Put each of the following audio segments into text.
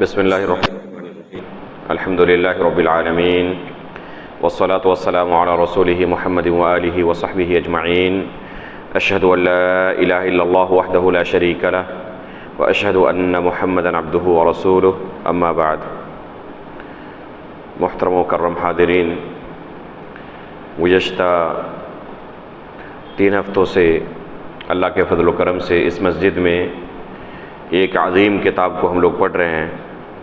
بسم الله الرحمن الرحيم الحمد لله رب العالمين والصلاة والسلام على رسوله محمد وآله وصحبه أجمعين أشهد أن لا إله إلا الله وحده لا شريك له وأشهد أن محمدا عبده ورسوله أما بعد محترم ومکرم حاضرین، گزشتہ 3 ہفتوں سے اللہ کے فضل و کرم سے اس مسجد میں ایک عظیم کتاب کو ہم لوگ پڑھ رہے ہیں،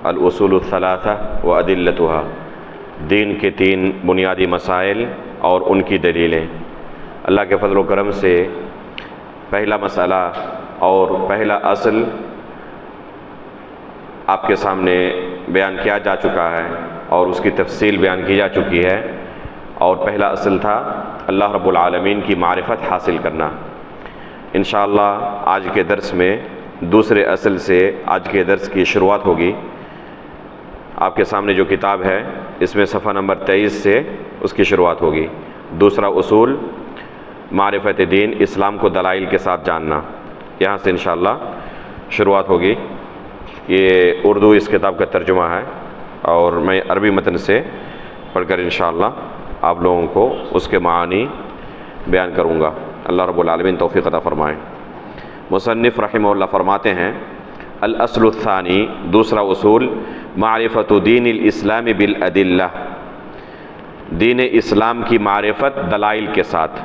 الاصول الثلاثہ و ادلتها، دین کے 3 بنیادی مسائل اور ان کی دلیلیں۔ اللہ کے فضل و کرم سے پہلا مسئلہ اور پہلا اصل آپ کے سامنے بیان کیا جا چکا ہے اور اس کی تفصیل بیان کی جا چکی ہے، اور پہلا اصل تھا اللہ رب العالمین کی معرفت حاصل کرنا۔ انشاءاللہ آج کے درس میں دوسرے اصل سے آج کے درس کی شروعات ہوگی۔ آپ کے سامنے جو کتاب ہے اس میں صفحہ نمبر 23 سے اس کی شروعات ہوگی۔ دوسرا اصول معرفت دین، اسلام کو دلائل کے ساتھ جاننا، یہاں سے انشاءاللہ شروعات ہوگی۔ یہ اردو اس کتاب کا ترجمہ ہے اور میں عربی متن سے پڑھ کر انشاءاللہ آپ لوگوں کو اس کے معانی بیان کروں گا۔ اللہ رب العالمین توفیق عطا فرمائیں۔ مصنف رحمہ اللہ فرماتے ہیں، الاصل الثانی، دوسرا اصول، معرفت دین الاسلام بالادلہ، دین اسلام کی معرفت دلائل کے ساتھ۔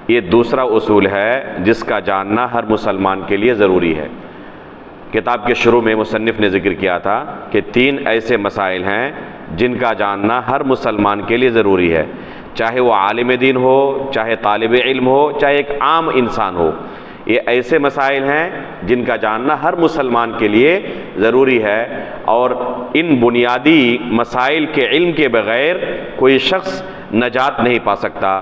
یہ دوسرا اصول ہے جس کا جاننا ہر مسلمان کے لیے ضروری ہے۔ کتاب کے شروع میں مصنف نے ذکر کیا تھا کہ 3 ایسے مسائل ہیں جن کا جاننا ہر مسلمان کے لیے ضروری ہے، چاہے وہ عالم دین ہو، چاہے طالب علم ہو، چاہے ایک عام انسان ہو۔ یہ ایسے مسائل ہیں جن کا جاننا ہر مسلمان کے لیے ضروری ہے، اور ان بنیادی مسائل کے علم کے بغیر کوئی شخص نجات نہیں پا سکتا۔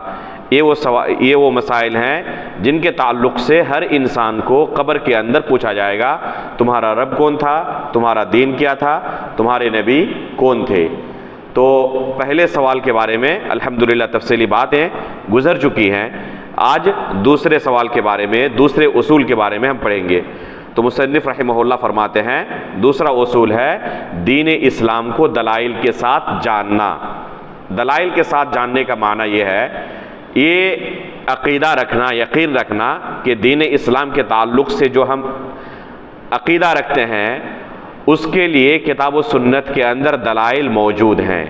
یہ وہ مسائل ہیں جن کے تعلق سے ہر انسان کو قبر کے اندر پوچھا جائے گا، تمہارا رب کون تھا، تمہارا دین کیا تھا، تمہارے نبی کون تھے۔ تو پہلے سوال کے بارے میں الحمدللہ تفصیلی باتیں گزر چکی ہیں۔ آج دوسرے سوال کے بارے میں، دوسرے اصول کے بارے میں ہم پڑھیں گے۔ تو مصنف رحمہ اللہ فرماتے ہیں، دوسرا اصول ہے دین اسلام کو دلائل کے ساتھ جاننا۔ دلائل کے ساتھ جاننے کا معنی یہ ہے، یہ عقیدہ رکھنا، یقین رکھنا کہ دین اسلام کے تعلق سے جو ہم عقیدہ رکھتے ہیں اس کے لیے کتاب و سنت کے اندر دلائل موجود ہیں۔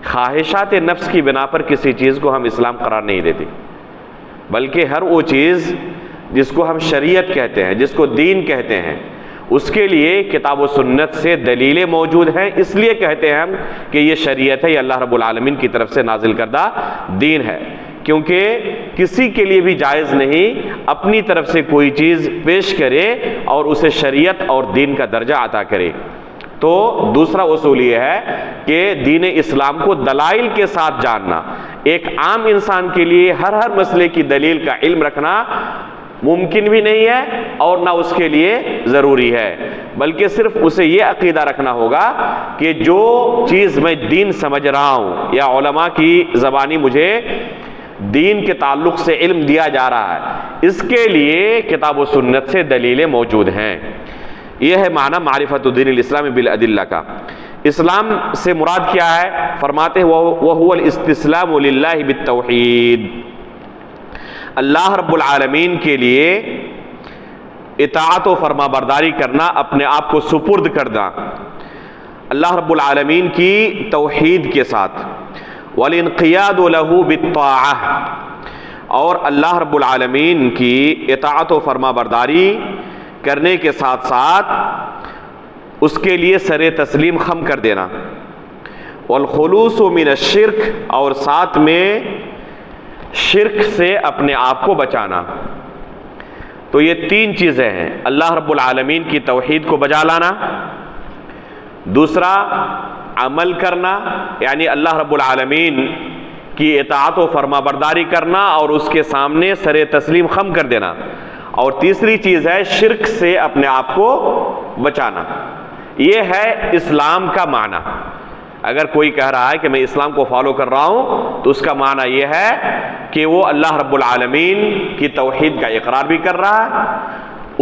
خواہشات نفس کی بنا پر کسی چیز کو ہم اسلام قرار نہیں دیتے، بلکہ ہر وہ چیز جس کو ہم شریعت کہتے ہیں، جس کو دین کہتے ہیں، اس کے لیے کتاب و سنت سے دلیلیں موجود ہیں۔ اس لیے کہتے ہیں ہم کہ یہ شریعت ہے، یہ اللہ رب العالمین کی طرف سے نازل کردہ دین ہے، کیونکہ کسی کے لیے بھی جائز نہیں اپنی طرف سے کوئی چیز پیش کرے اور اسے شریعت اور دین کا درجہ عطا کرے۔ تو دوسرا اصول یہ ہے کہ دین اسلام کو دلائل کے ساتھ جاننا۔ ایک عام انسان کے لیے ہر مسئلے کی دلیل کا علم رکھنا ممکن بھی نہیں ہے اور نہ اس کے لیے ضروری ہے، بلکہ صرف اسے یہ عقیدہ رکھنا ہوگا کہ جو چیز میں دین سمجھ رہا ہوں یا علماء کی زبانی مجھے دین کے تعلق سے علم دیا جا رہا ہے، اس کے لیے کتاب و سنت سے دلیلیں موجود ہیں۔ یہ ہے معنی معرفت دین الاسلام بالادلہ کا۔ اسلام سے مراد کیا ہے؟ فرماتے ہیں وَهُوَ الْإِسْتِسْلَامُ لِلَّهِ بِالتَّوْحِيدِ، اللہ رب العالمین کے لیے اطاعت و فرما برداری کرنا، اپنے آپ کو سپرد کرنا اللہ رب العالمین کی توحید کے ساتھ، وَالْإِنْقِيَادُ لَهُ بِالطَّاعَةِ، اور اللہ رب العالمین کی اطاعت و فرما برداری کرنے کے ساتھ ساتھ اس کے لیے سر تسلیم خم کر دینا، والخلوص من الشرک، اور ساتھ میں شرک سے اپنے آپ کو بچانا۔ تو یہ 3 چیزیں ہیں، اللہ رب العالمین کی توحید کو بجا لانا، دوسرا عمل کرنا یعنی اللہ رب العالمین کی اطاعت و فرما برداری کرنا اور اس کے سامنے سر تسلیم خم کر دینا، اور تیسری چیز ہے شرک سے اپنے آپ کو بچانا۔ یہ ہے اسلام کا معنی۔ اگر کوئی کہہ رہا ہے کہ میں اسلام کو فالو کر رہا ہوں تو اس کا معنی یہ ہے کہ وہ اللہ رب العالمین کی توحید کا اقرار بھی کر رہا ہے،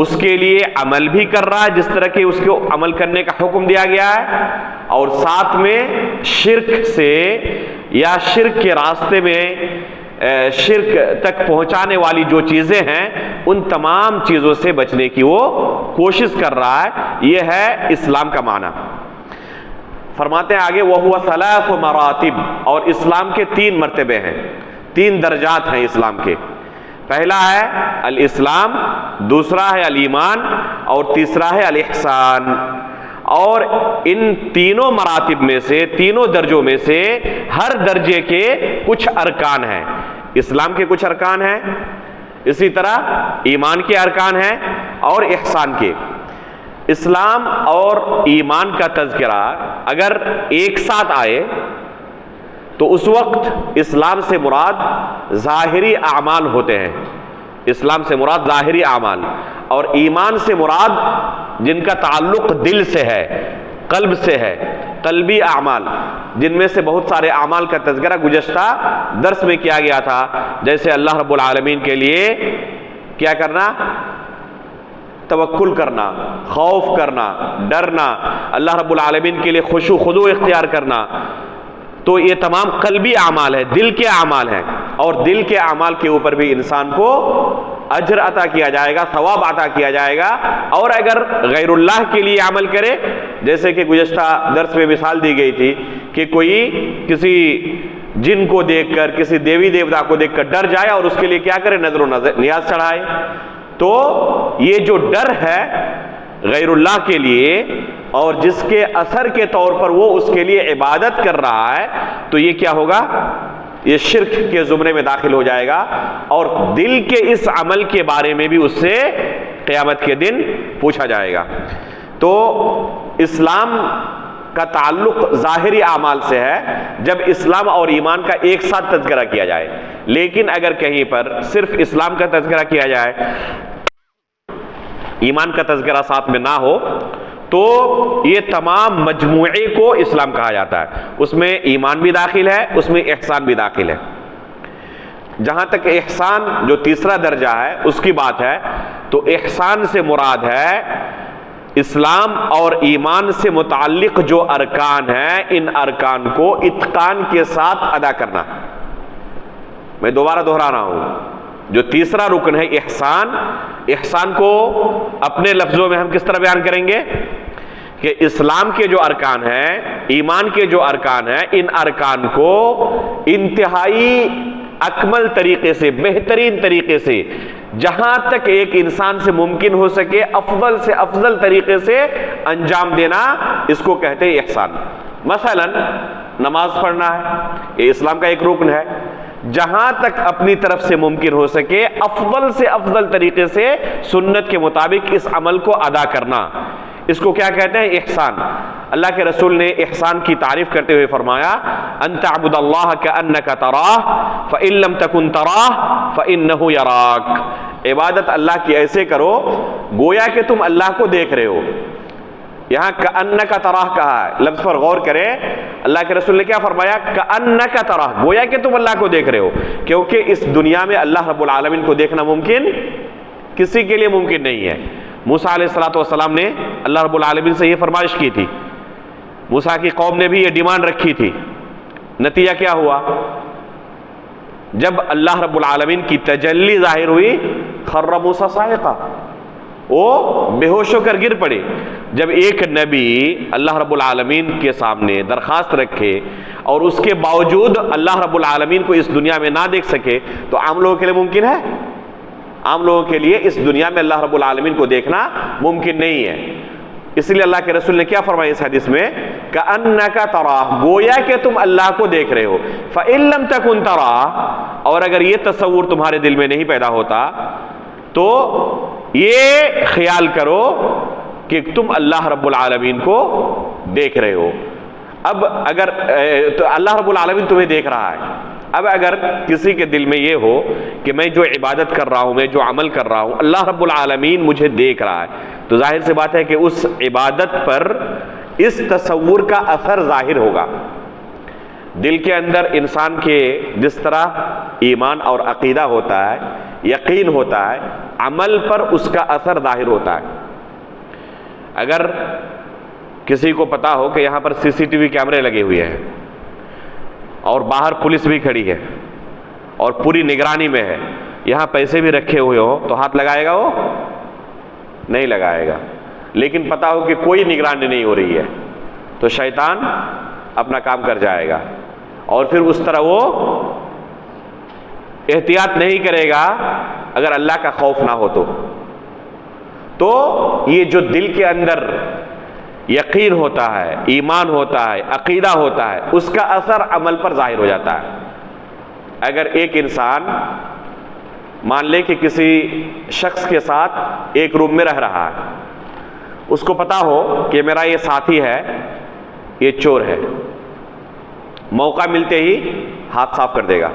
اس کے لیے عمل بھی کر رہا ہے جس طرح کہ اس کو عمل کرنے کا حکم دیا گیا ہے، اور ساتھ میں شرک سے یا شرک کے راستے میں شرک تک پہنچانے والی جو چیزیں ہیں ان تمام چیزوں سے بچنے کی وہ کوشش کر رہا ہے۔ یہ ہے اسلام کا معنی۔ فرماتے ہیں آگے وَهُوَ ثَلَاثُ مَرَاتِب، اور اسلام کے 3 مرتبے ہیں، 3 درجات ہیں اسلام کے۔ پہلا ہے الاسلام، دوسرا ہے الایمان، اور تیسرا ہے الاحسان۔ اور ان تینوں مراتب میں سے، تینوں درجوں میں سے ہر درجے کے کچھ ارکان ہیں۔ اسلام کے کچھ ارکان ہیں، اسی طرح ایمان کے ارکان ہیں اور احسان کے۔ اسلام اور ایمان کا تذکرہ اگر ایک ساتھ آئے تو اس وقت اسلام سے مراد ظاہری اعمال ہوتے ہیں، اسلام سے مراد ظاہری اعمال، اور ایمان سے مراد جن کا تعلق دل سے ہے، قلب سے ہے، قلبی اعمال، جن میں سے بہت سارے اعمال کا تذکرہ گزشتہ درس میں کیا گیا تھا، جیسے اللہ رب العالمین کے لیے کیا کرنا؟ توکل کرنا، خوف کرنا، ڈرنا، اللہ رب العالمین کے لیے خشوع خضوع اختیار کرنا۔ تو یہ تمام قلبی اعمال ہے، دل کے اعمال ہیں، اور دل کے اعمال کے اوپر بھی انسان کو اجر عطا کیا جائے گا، ثواب عطا کیا جائے گا۔ اور اگر غیر اللہ کے لیے عمل کرے، جیسے کہ گزشتہ درس میں مثال دی گئی تھی کہ کوئی کسی جن کو دیکھ کر، کسی دیوی دیوتا کو دیکھ کر ڈر جائے اور اس کے لیے کیا کرے؟ نذر و نیاز چڑھائے، تو یہ جو ڈر ہے غیر اللہ کے لیے اور جس کے اثر کے طور پر وہ اس کے لیے عبادت کر رہا ہے، تو یہ کیا ہوگا؟ یہ شرک کے زمرے میں داخل ہو جائے گا، اور دل کے اس عمل کے بارے میں بھی اس سے قیامت کے دن پوچھا جائے گا۔ تو اسلام کا تعلق ظاہری اعمال سے ہے جب اسلام اور ایمان کا ایک ساتھ تذکرہ کیا جائے، لیکن اگر کہیں پر صرف اسلام کا تذکرہ کیا جائے، ایمان کا تذکرہ ساتھ میں نہ ہو، تو یہ تمام مجموعے کو اسلام کہا جاتا ہے۔ اس میں ایمان بھی داخل ہے، اس میں احسان بھی داخل ہے۔ جہاں تک احسان جو تیسرا درجہ ہے اس کی بات ہے، تو احسان سے مراد ہے اسلام اور ایمان سے متعلق جو ارکان ہیں، ان ارکان کو اتقان کے ساتھ ادا کرنا۔ میں دوبارہ دہرا رہا ہوں، جو تیسرا رکن ہے احسان، احسان کو اپنے لفظوں میں ہم کس طرح بیان کریں گے کہ اسلام کے جو ارکان ہیں، ایمان کے جو ارکان ہیں، ان ارکان کو انتہائی اکمل طریقے سے، بہترین طریقے سے، جہاں تک ایک انسان سے ممکن ہو سکے افضل سے افضل طریقے سے انجام دینا، اس کو کہتے ہیں احسان۔ مثلا نماز پڑھنا ہے، یہ اسلام کا ایک رکن ہے، جہاں تک اپنی طرف سے ممکن ہو سکے افضل سے افضل طریقے سے سنت کے مطابق اس عمل کو ادا کرنا، اس کو کیا کہتے ہیں؟ احسان۔ اللہ کے رسول نے احسان کی تعریف کرتے ہوئے فرمایا ان تعبد اللہ کأنک تراہ فإن لم تکن تراہ فإنہ یراک۔ عبادت اللہ کی ایسے کرو گویا کہ تم اللہ کو دیکھ رہے ہو۔ یہاں کأنک تراہ کہا ہے، لفظ پر غور کریں، اللہ کے رسول نے کیا فرمایا؟ کأنک تراہ، گویا کہ تم اللہ کو دیکھ رہے ہو، کیونکہ اس دنیا میں اللہ رب العالمین کو دیکھنا ممکن کسی کے لیے ممکن نہیں ہے۔ موسیٰ علیہ السلام نے اللہ رب العالمین سے یہ فرمائش کی تھی، موسیٰ کی قوم نے بھی یہ ڈیمانڈ رکھی تھی، نتیجہ کیا ہوا؟ جب اللہ رب العالمین کی تجلی ظاہر ہوئی، خر موسیٰ صاعقہ، وہ بے ہوش ہو کر گر پڑے۔ جب ایک نبی اللہ رب العالمین کے سامنے درخواست رکھے اور اس کے باوجود اللہ رب العالمین کو اس دنیا میں نہ دیکھ سکے، تو عام لوگوں کے لیے ممکن ہے؟ عام لوگوں کے لیے اس دنیا میں اللہ رب العالمین کو دیکھنا ممکن نہیں ہے۔ اس لیے اللہ کے رسول نے کیا فرمایا اس حدیث میں؟ کأنک تراہ، گویا کہ تم اللہ کو دیکھ رہے ہو۔ فإن لم تکن تراہ، اور اگر یہ تصور تمہارے دل میں نہیں پیدا ہوتا تو یہ خیال کرو کہ تم اللہ رب العالمین کو دیکھ رہے ہو۔ اب اگر تو اللہ رب العالمین تمہیں دیکھ رہا ہے، اب اگر کسی کے دل میں یہ ہو کہ میں جو عبادت کر رہا ہوں، میں جو عمل کر رہا ہوں، اللہ رب العالمین مجھے دیکھ رہا ہے، تو ظاہر سی بات ہے کہ اس عبادت پر اس تصور کا اثر ظاہر ہوگا۔ دل کے اندر انسان کے جس طرح ایمان اور عقیدہ ہوتا ہے، یقین ہوتا ہے، عمل پر اس کا اثر ظاہر ہوتا ہے۔ اگر کسی کو پتا ہو کہ یہاں پر CCTV کیمرے لگے ہوئے ہیں اور باہر پولیس بھی کھڑی ہے اور پوری نگرانی میں ہے، یہاں پیسے بھی رکھے ہوئے ہوں، تو ہاتھ لگائے گا؟ وہ نہیں لگائے گا۔ لیکن پتا ہو کہ کوئی نگرانی نہیں ہو رہی ہے تو شیطان اپنا کام کر جائے گا، اور پھر اس طرح وہ احتیاط نہیں کرے گا اگر اللہ کا خوف نہ ہو تو یہ جو دل کے اندر یقین ہوتا ہے، ایمان ہوتا ہے، عقیدہ ہوتا ہے، اس کا اثر عمل پر ظاہر ہو جاتا ہے۔ اگر ایک انسان مان لے کہ کسی شخص کے ساتھ ایک روم میں رہ رہا ہے، اس کو پتا ہو کہ میرا یہ ساتھی ہے، یہ چور ہے، موقع ملتے ہی ہاتھ صاف کر دے گا،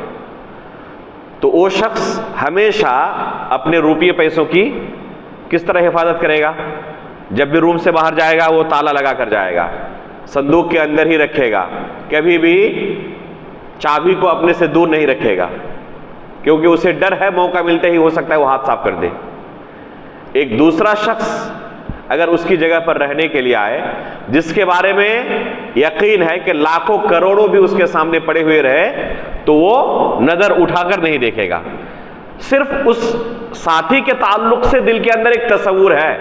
تو وہ شخص ہمیشہ اپنے روپیے پیسوں کی کس طرح حفاظت کرے گا؟ جب بھی روم سے باہر جائے گا وہ تالا لگا کر جائے گا، صندوق کے اندر ہی رکھے گا، کبھی بھی چابی کو اپنے سے دور نہیں رکھے گا، کیونکہ اسے ڈر ہے موقع ملتے ہی ہو سکتا ہے وہ ہاتھ صاف کر دے۔ ایک دوسرا شخص اگر اس کی جگہ پر رہنے کے لیے آئے، جس کے بارے میں یقین ہے کہ لاکھوں کروڑوں بھی اس کے سامنے پڑے ہوئے رہے تو وہ نظر اٹھا کر نہیں دیکھے گا، صرف اس ساتھی کے تعلق سے دل کے اندر ایک تصور ہے،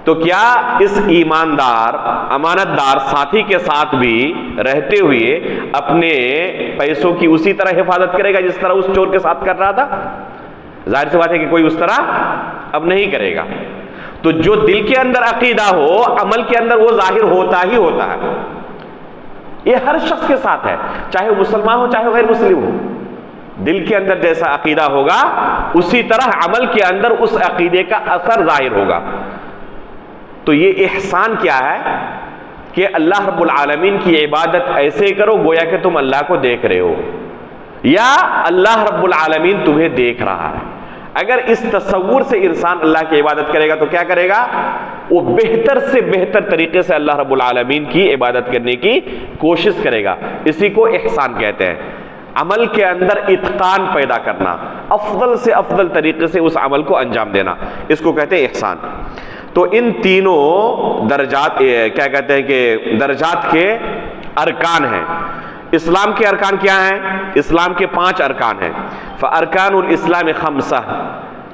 تو کیا اس ایماندار امانت دار ساتھی کے ساتھ بھی رہتے ہوئے اپنے پیسوں کی اسی طرح حفاظت کرے گا جس طرح اس چور کے ساتھ کر رہا تھا؟ ظاہر سی بات ہے کہ کوئی اس طرح اب نہیں کرے گا۔ تو جو دل کے اندر عقیدہ ہو، عمل کے اندر وہ ظاہر ہوتا ہی ہوتا ہے۔ یہ ہر شخص کے ساتھ ہے، چاہے وہ مسلمان ہو چاہے وہ غیر مسلم ہو، دل کے اندر جیسا عقیدہ ہوگا اسی طرح عمل کے اندر اس عقیدے کا اثر ظاہر ہوگا۔ تو یہ احسان کیا ہے کہ اللہ رب العالمین کی عبادت ایسے کرو گویا کہ تم اللہ کو دیکھ رہے ہو، یا اللہ رب العالمین تمہیں دیکھ رہا ہے۔ اگر اس تصور سے انسان اللہ کی عبادت کرے گا تو کیا کرے گا؟ وہ بہتر سے بہتر طریقے سے اللہ رب العالمین کی عبادت کرنے کی کوشش کرے گا۔ اسی کو احسان کہتے ہیں، عمل کے اندر اتقان پیدا کرنا، افضل سے افضل طریقے سے اس عمل کو انجام دینا، اس کو کہتے ہیں احسان۔ تو ان تینوں درجات کیا کہتے ہیں کہ درجات کے ارکان ہیں۔ اسلام کے ارکان کیا ہیں؟ اسلام کے 5 ارکان ہیں۔ فارکان الاسلام 5،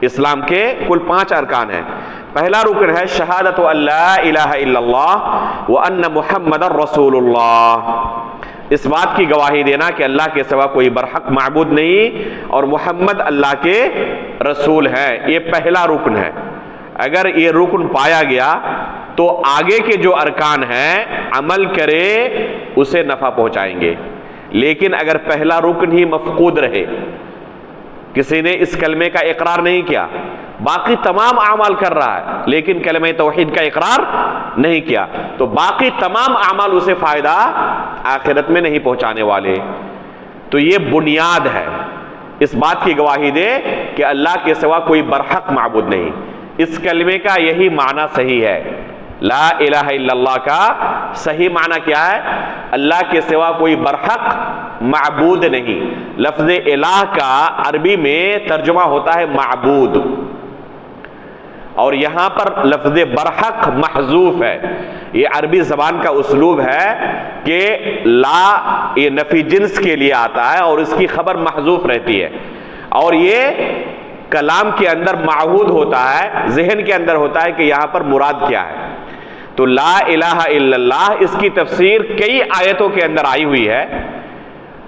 اسلام کے کل 5 ارکان ہیں۔ پہلا رکن ہے شہادت ان لا الہ الا اللہ وان محمد رسول اللہ، اس بات کی گواہی دینا کہ اللہ کے سوا کوئی برحق معبود نہیں اور محمد اللہ کے رسول ہیں، یہ پہلا رکن ہے۔ اگر یہ رکن پایا گیا تو آگے کے جو ارکان ہیں عمل کرے اسے نفع پہنچائیں گے۔ لیکن اگر پہلا رکن ہی مفقود رہے، کسی نے اس کلمے کا اقرار نہیں کیا، باقی تمام اعمال کر رہا ہے لیکن کلمہ توحید کا اقرار نہیں کیا، تو باقی تمام اعمال اسے فائدہ آخرت میں نہیں پہنچانے والے۔ تو یہ بنیاد ہے، اس بات کی گواہی دے کہ اللہ کے سوا کوئی برحق معبود نہیں۔ اس کلمے کا یہی معنی صحیح ہے، لا الہ الا اللہ کا صحیح معنی کیا ہے؟ اللہ کے سوا کوئی برحق معبود نہیں۔ لفظ الہ کا عربی میں ترجمہ ہوتا ہے معبود، اور یہاں پر لفظ برحق محذوف ہے۔ یہ عربی زبان کا اسلوب ہے کہ لا یہ نفی جنس کے لیے آتا ہے اور اس کی خبر محذوف رہتی ہے، اور یہ کلام کے اندر معہود ہوتا ہے، ذہن کے اندر ہوتا ہے کہ یہاں پر مراد کیا ہے۔ تو لا الہ الا اللہ اس کی تفسیر کئی آیتوں کے اندر آئی ہوئی ہے۔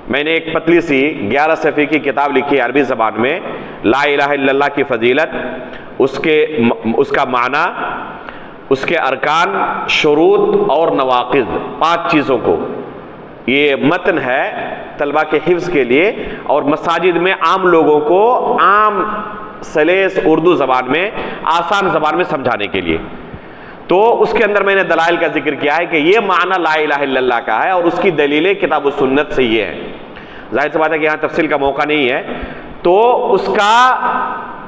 میں نے ایک پتلی سی 11 صفحے کی کتاب لکھی ہے عربی زبان میں، لا الہ الا اللہ کی فضیلت، اس کا معنی، اس کے ارکان، شروط اور نواقض، 5 چیزوں کو۔ یہ متن ہے طلبہ کے حفظ کے لیے اور مساجد میں عام لوگوں کو عام سلیس اردو زبان میں، آسان زبان میں سمجھانے کے لیے۔ تو اس کے اندر میں نے دلائل کا ذکر کیا ہے کہ یہ معنی لا الہ الا اللہ کا ہے اور اس کی دلیلیں کتاب و سنت سے یہ ہے۔ ظاہر سی بات ہے کہ یہاں تفصیل کا موقع نہیں ہے، تو اس کا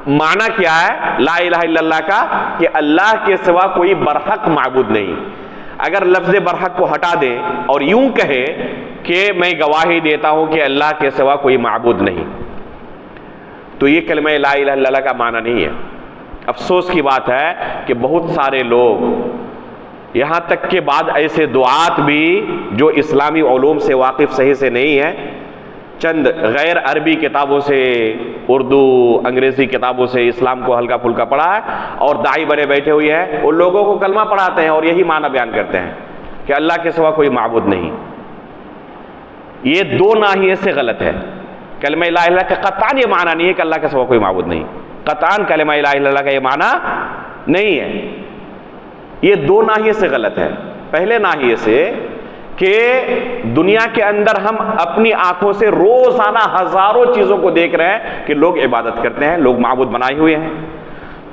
معنی کیا ہے لا الہ الا اللہ کا؟ کہ اللہ کے سوا کوئی برحق معبود نہیں۔ اگر لفظ برحق کو ہٹا دیں اور یوں کہے کہ میں گواہی دیتا ہوں کہ اللہ کے سوا کوئی معبود نہیں، تو یہ کلمہ لا الہ الا اللہ کا معنی نہیں ہے۔ افسوس کی بات ہے کہ بہت سارے لوگ، یہاں تک کہ بعد ایسے دعات بھی جو اسلامی علوم سے واقف صحیح سے نہیں ہیں، چند غیر عربی کتابوں سے، اردو انگریزی کتابوں سے اسلام کو ہلکا پھلکا پڑھا ہے اور داعی بنے بیٹھے ہوئے ہیں، ان لوگوں کو کلمہ پڑھاتے ہیں اور یہی معنی بیان کرتے ہیں کہ اللہ کے سوا کوئی معبود نہیں۔ یہ دو ناحیے سے غلط ہے۔ کلمہ لا الہ کا قطعاً یہ معنی نہیں ہے کہ اللہ کے سوا کوئی معبود نہیں، قطعاً کلمہ لا الہ الا اللہ کا یہ معنی نہیں ہے۔ یہ دو ناحیے سے غلط ہے۔ پہلے ناحیے سے کہ دنیا کے اندر ہم اپنی آنکھوں سے روزانہ ہزاروں چیزوں کو دیکھ رہے ہیں کہ لوگ عبادت کرتے ہیں، لوگ معبود بنائے ہوئے ہیں،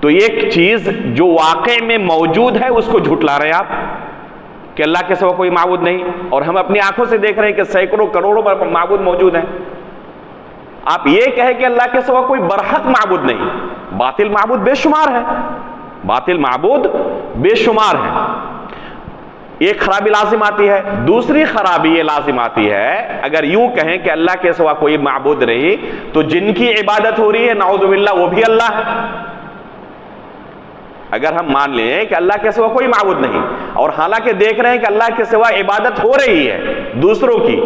تو ایک چیز جو واقع میں موجود ہے اس کو جھٹلا رہے ہیں آپ کہ اللہ کے سوا کوئی معبود نہیں، اور ہم اپنی آنکھوں سے دیکھ رہے ہیں کہ سینکڑوں کروڑوں معبود موجود ہیں۔ آپ یہ کہیں کہ اللہ کے سوا کوئی برحق معبود نہیں، باطل معبود بے شمار ہے، باطل معبود بے شمار ہے۔ ایک خرابی لازم آتی ہے۔ دوسری خرابی یہ لازم آتی ہے اگر یوں کہیں کہ اللہ کے سوا کوئی معبود نہیں تو جن کی عبادت ہو رہی ہے نعوذ باللہ وہ بھی اللہ ہے۔ اگر ہم مان لیں کہ اللہ کے سوا کوئی معبود نہیں اور حالانکہ دیکھ رہے ہیں کہ اللہ کے سوا عبادت ہو رہی ہے دوسروں کی،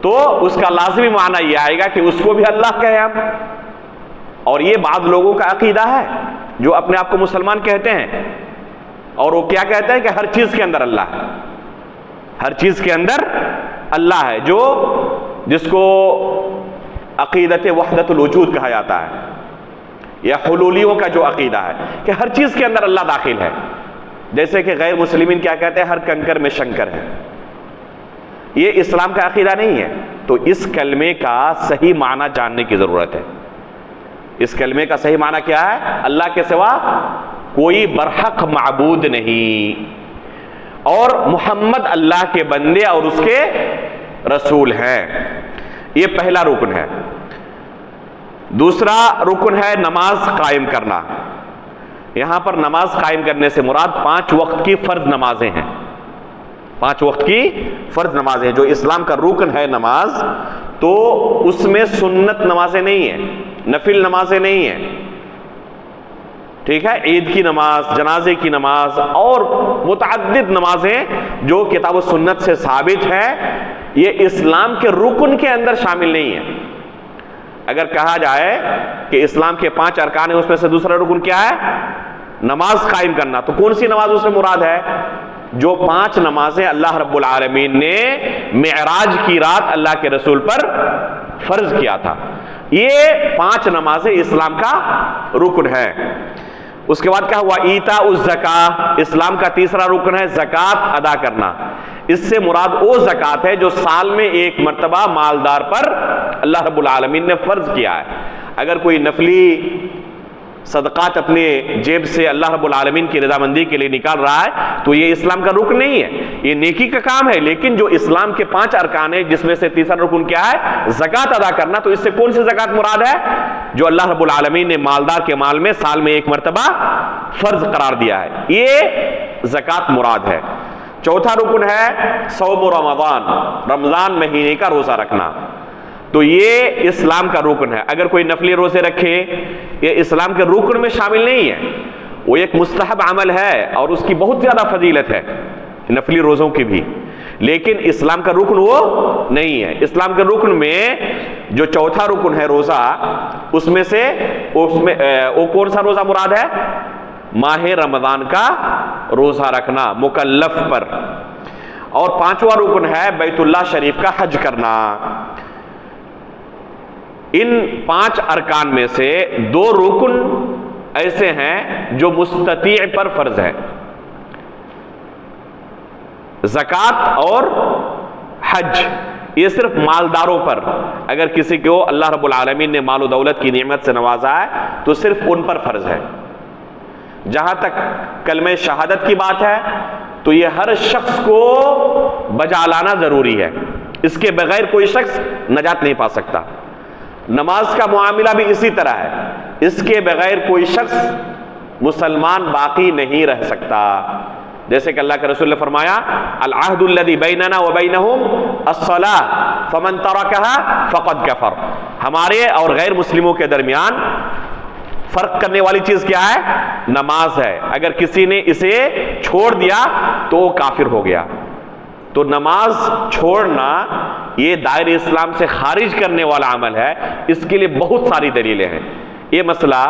تو اس کا لازمی معنی یہ آئے گا کہ اس کو بھی اللہ کہیں ہم۔ اور یہ بعض لوگوں کا عقیدہ ہے جو اپنے آپ کو مسلمان کہتے ہیں، اور وہ کیا کہتے ہیں کہ ہر چیز کے اندر اللہ ہے، ہر چیز کے اندر اللہ ہے، جس کو عقیدت وحدت الوجود کہا جاتا ہے، یا حلولیوں کا جو عقیدہ ہے کہ ہر چیز کے اندر اللہ داخل ہے۔ جیسے کہ غیر مسلمین کیا کہتے ہیں، ہر کنکر میں شنکر ہے۔ یہ اسلام کا عقیدہ نہیں ہے۔ تو اس کلمے کا صحیح معنی جاننے کی ضرورت ہے۔ اس کلمے کا صحیح معنی کیا ہے؟ اللہ کے سوا کوئی برحق معبود نہیں، اور محمد اللہ کے بندے اور اس کے رسول ہیں۔ یہ پہلا رکن ہے۔ دوسرا رکن ہے نماز قائم کرنا۔ یہاں پر نماز قائم کرنے سے مراد 5 وقت کی فرض نمازیں ہیں۔ 5 وقت کی فرض نمازیں جو اسلام کا رکن ہے نماز، تو اس میں سنت نمازیں نہیں ہیں، نفل نمازیں نہیں ہیں، ٹھیک ہے؟ عید کی نماز، جنازے کی نماز اور متعدد نمازیں جو کتاب و سنت سے ثابت ہیں، یہ اسلام کے رکن کے اندر شامل نہیں ہیں۔ اگر کہا جائے کہ اسلام کے 5 ارکان ہیں، اس میں سے دوسرا رکن کیا ہے؟ نماز قائم کرنا، تو کون سی نماز اس میں مراد ہے؟ جو 5 نمازیں اللہ رب العالمین نے معراج کی رات اللہ کے رسول پر فرض کیا تھا، یہ 5 نمازیں اسلام کا رکن ہے۔ اس کے بعد کیا ہوا؟ ایتاء الزکاۃ، اسلام کا تیسرا رکن ہے زکوٰۃ ادا کرنا۔ اس سے مراد وہ زکوٰۃ ہے جو سال میں 1 مرتبہ مالدار پر اللہ رب العالمین نے فرض کیا ہے۔ اگر کوئی نفلی صدقات اپنے جیب سے اللہ رب العالمین کی رضامندی کے لیے نکال رہا ہے تو یہ اسلام کا رکن نہیں ہے، یہ نیکی کا کام ہے، لیکن جو اسلام کے 5 ارکان ہیں جس میں سے تیسرا رکن کیا ہے؟ زکوٰۃ ادا کرنا۔ تو اس سے کون سی زکوٰۃ مراد ہے؟ جو اللہ رب العالمین نے مالدار کے مال میں سال میں 1 مرتبہ فرض قرار دیا ہے، یہ زکوٰۃ مراد ہے۔ چوتھا رکن ہے صوم رمضان، رمضان مہینے کا روزہ رکھنا، تو یہ اسلام کا رکن ہے۔ اگر کوئی نفلی روزے رکھے، یہ اسلام کے رکن میں شامل نہیں ہے، وہ ایک مستحب عمل ہے اور اس کی بہت زیادہ فضیلت ہے، نفلی روزوں کی بھی، لیکن اسلام کا رکن وہ نہیں ہے۔ اسلام کے رکن میں جو چوتھا رکن ہے روزہ، اس میں وہ کون سا روزہ مراد ہے؟ ماہ رمضان کا روزہ رکھنا مکلف پر۔ اور 5واں رکن ہے بیت اللہ شریف کا حج کرنا۔ ان 5 ارکان میں سے 2 رکن ایسے ہیں جو مستطیع پر فرض ہے، زکوٰۃ اور حج۔ یہ صرف مالداروں پر، اگر کسی کو اللہ رب العالمین نے مال و دولت کی نعمت سے نوازا ہے تو صرف ان پر فرض ہے۔ جہاں تک کلمہ شہادت کی بات ہے تو یہ ہر شخص کو بجا لانا ضروری ہے، اس کے بغیر کوئی شخص نجات نہیں پا سکتا۔ نماز کا معاملہ بھی اسی طرح ہے، اس کے بغیر کوئی شخص مسلمان باقی نہیں رہ سکتا۔ جیسے کہ اللہ کے رسول نے فرمایا العہد الذی بیننا وبینہم الصلاۃ فمن ترکھا فقد کفر، ہمارے اور غیر مسلموں کے درمیان فرق کرنے والی چیز کیا ہے؟ نماز ہے. اگر کسی نے اسے چھوڑ دیا تو وہ کافر ہو گیا. تو نماز چھوڑنا یہ دائرہ اسلام سے خارج کرنے والا عمل ہے. اس کے لیے بہت ساری دلیلیں ہیں. یہ مسئلہ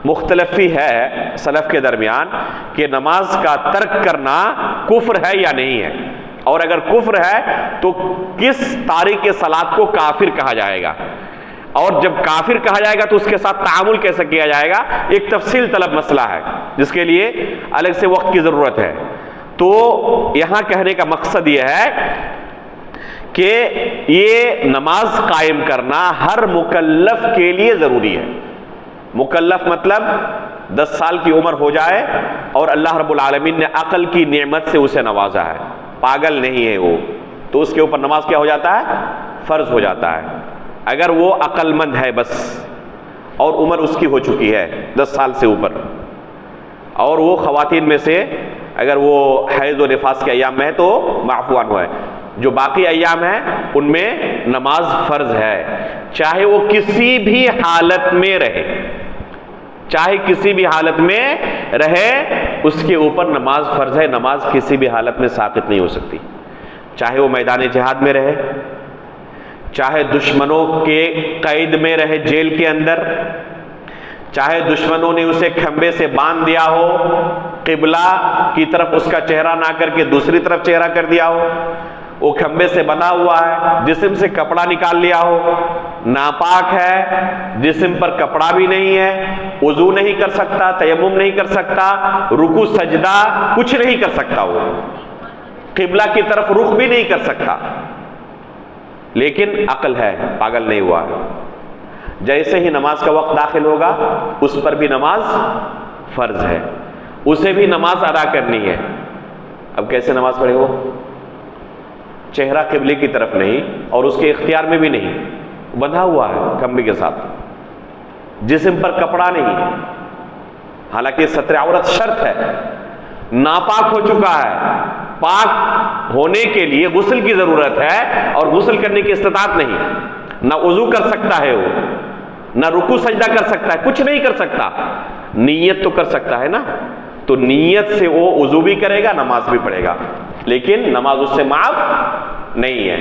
مختلف ہی ہے سلف کے درمیان کہ نماز کا ترک کرنا کفر ہے یا نہیں ہے، اور اگر کفر ہے تو کس تارک صلاۃ کو کافر کہا جائے گا، اور جب کافر کہا جائے گا تو اس کے ساتھ تعامل کیسے کیا جائے گا. ایک تفصیل طلب مسئلہ ہے جس کے لیے الگ سے وقت کی ضرورت ہے. تو یہاں کہنے کا مقصد یہ ہے کہ یہ نماز قائم کرنا ہر مکلف کے لیے ضروری ہے. مکلف مطلب 10 سال کی عمر ہو جائے اور اللہ رب العالمین نے عقل کی نعمت سے اسے نوازا ہے، پاگل نہیں ہے وہ، تو اس کے اوپر نماز کیا ہو جاتا ہے؟ فرض ہو جاتا ہے. اگر وہ عقل مند ہے بس اور عمر اس کی ہو چکی ہے 10 سال سے اوپر، اور وہ خواتین میں سے اگر وہ حیض و نفاس کے ایام میں ہے تو معفو عنہ ہے، جو باقی ایام ہیں ان میں نماز فرض ہے. چاہے وہ کسی بھی حالت میں رہے، چاہے کسی بھی حالت میں رہے اس کے اوپر نماز فرض ہے. نماز کسی بھی حالت میں ساقط نہیں ہو سکتی، چاہے وہ میدان جہاد میں رہے، چاہے دشمنوں کے قید میں رہے جیل کے اندر، چاہے دشمنوں نے اسے کھمبے سے باندھ دیا ہو، قبلہ کی طرف اس کا چہرہ نہ کر کے دوسری طرف چہرہ کر دیا ہو، وہ کھمبے سے بندھا ہوا ہے، جسم سے کپڑا نکال لیا ہو، ناپاک ہے، جسم پر کپڑا بھی نہیں ہے، وضو نہیں کر سکتا، تیمم نہیں کر سکتا، رکوع سجدہ کچھ نہیں کر سکتا، وہ قبلہ کی طرف رخ بھی نہیں کر سکتا، لیکن عقل ہے، پاگل نہیں ہوا ہے. جیسے ہی نماز کا وقت داخل ہوگا اس پر بھی نماز فرض ہے، اسے بھی نماز ادا کرنی ہے. اب کیسے نماز پڑھے وہ؟ چہرہ قبلے کی طرف نہیں اور اس کے اختیار میں بھی نہیں، بندھا ہوا ہے کھمبے کے ساتھ، جسم پر کپڑا نہیں، حالانکہ ستر عورت شرط ہے، ناپاک ہو چکا ہے، پاک ہونے کے لیے غسل کی ضرورت ہے اور غسل کرنے کی استطاعت نہیں، نہ وضو کر سکتا ہے وہ، نہ رکوع سجدہ کر سکتا ہے، کچھ نہیں کر سکتا. نیت تو کر سکتا ہے نا، تو نیت سے وہ وضو بھی کرے گا، نماز بھی پڑھے گا، لیکن نماز اس سے معاف نہیں ہے.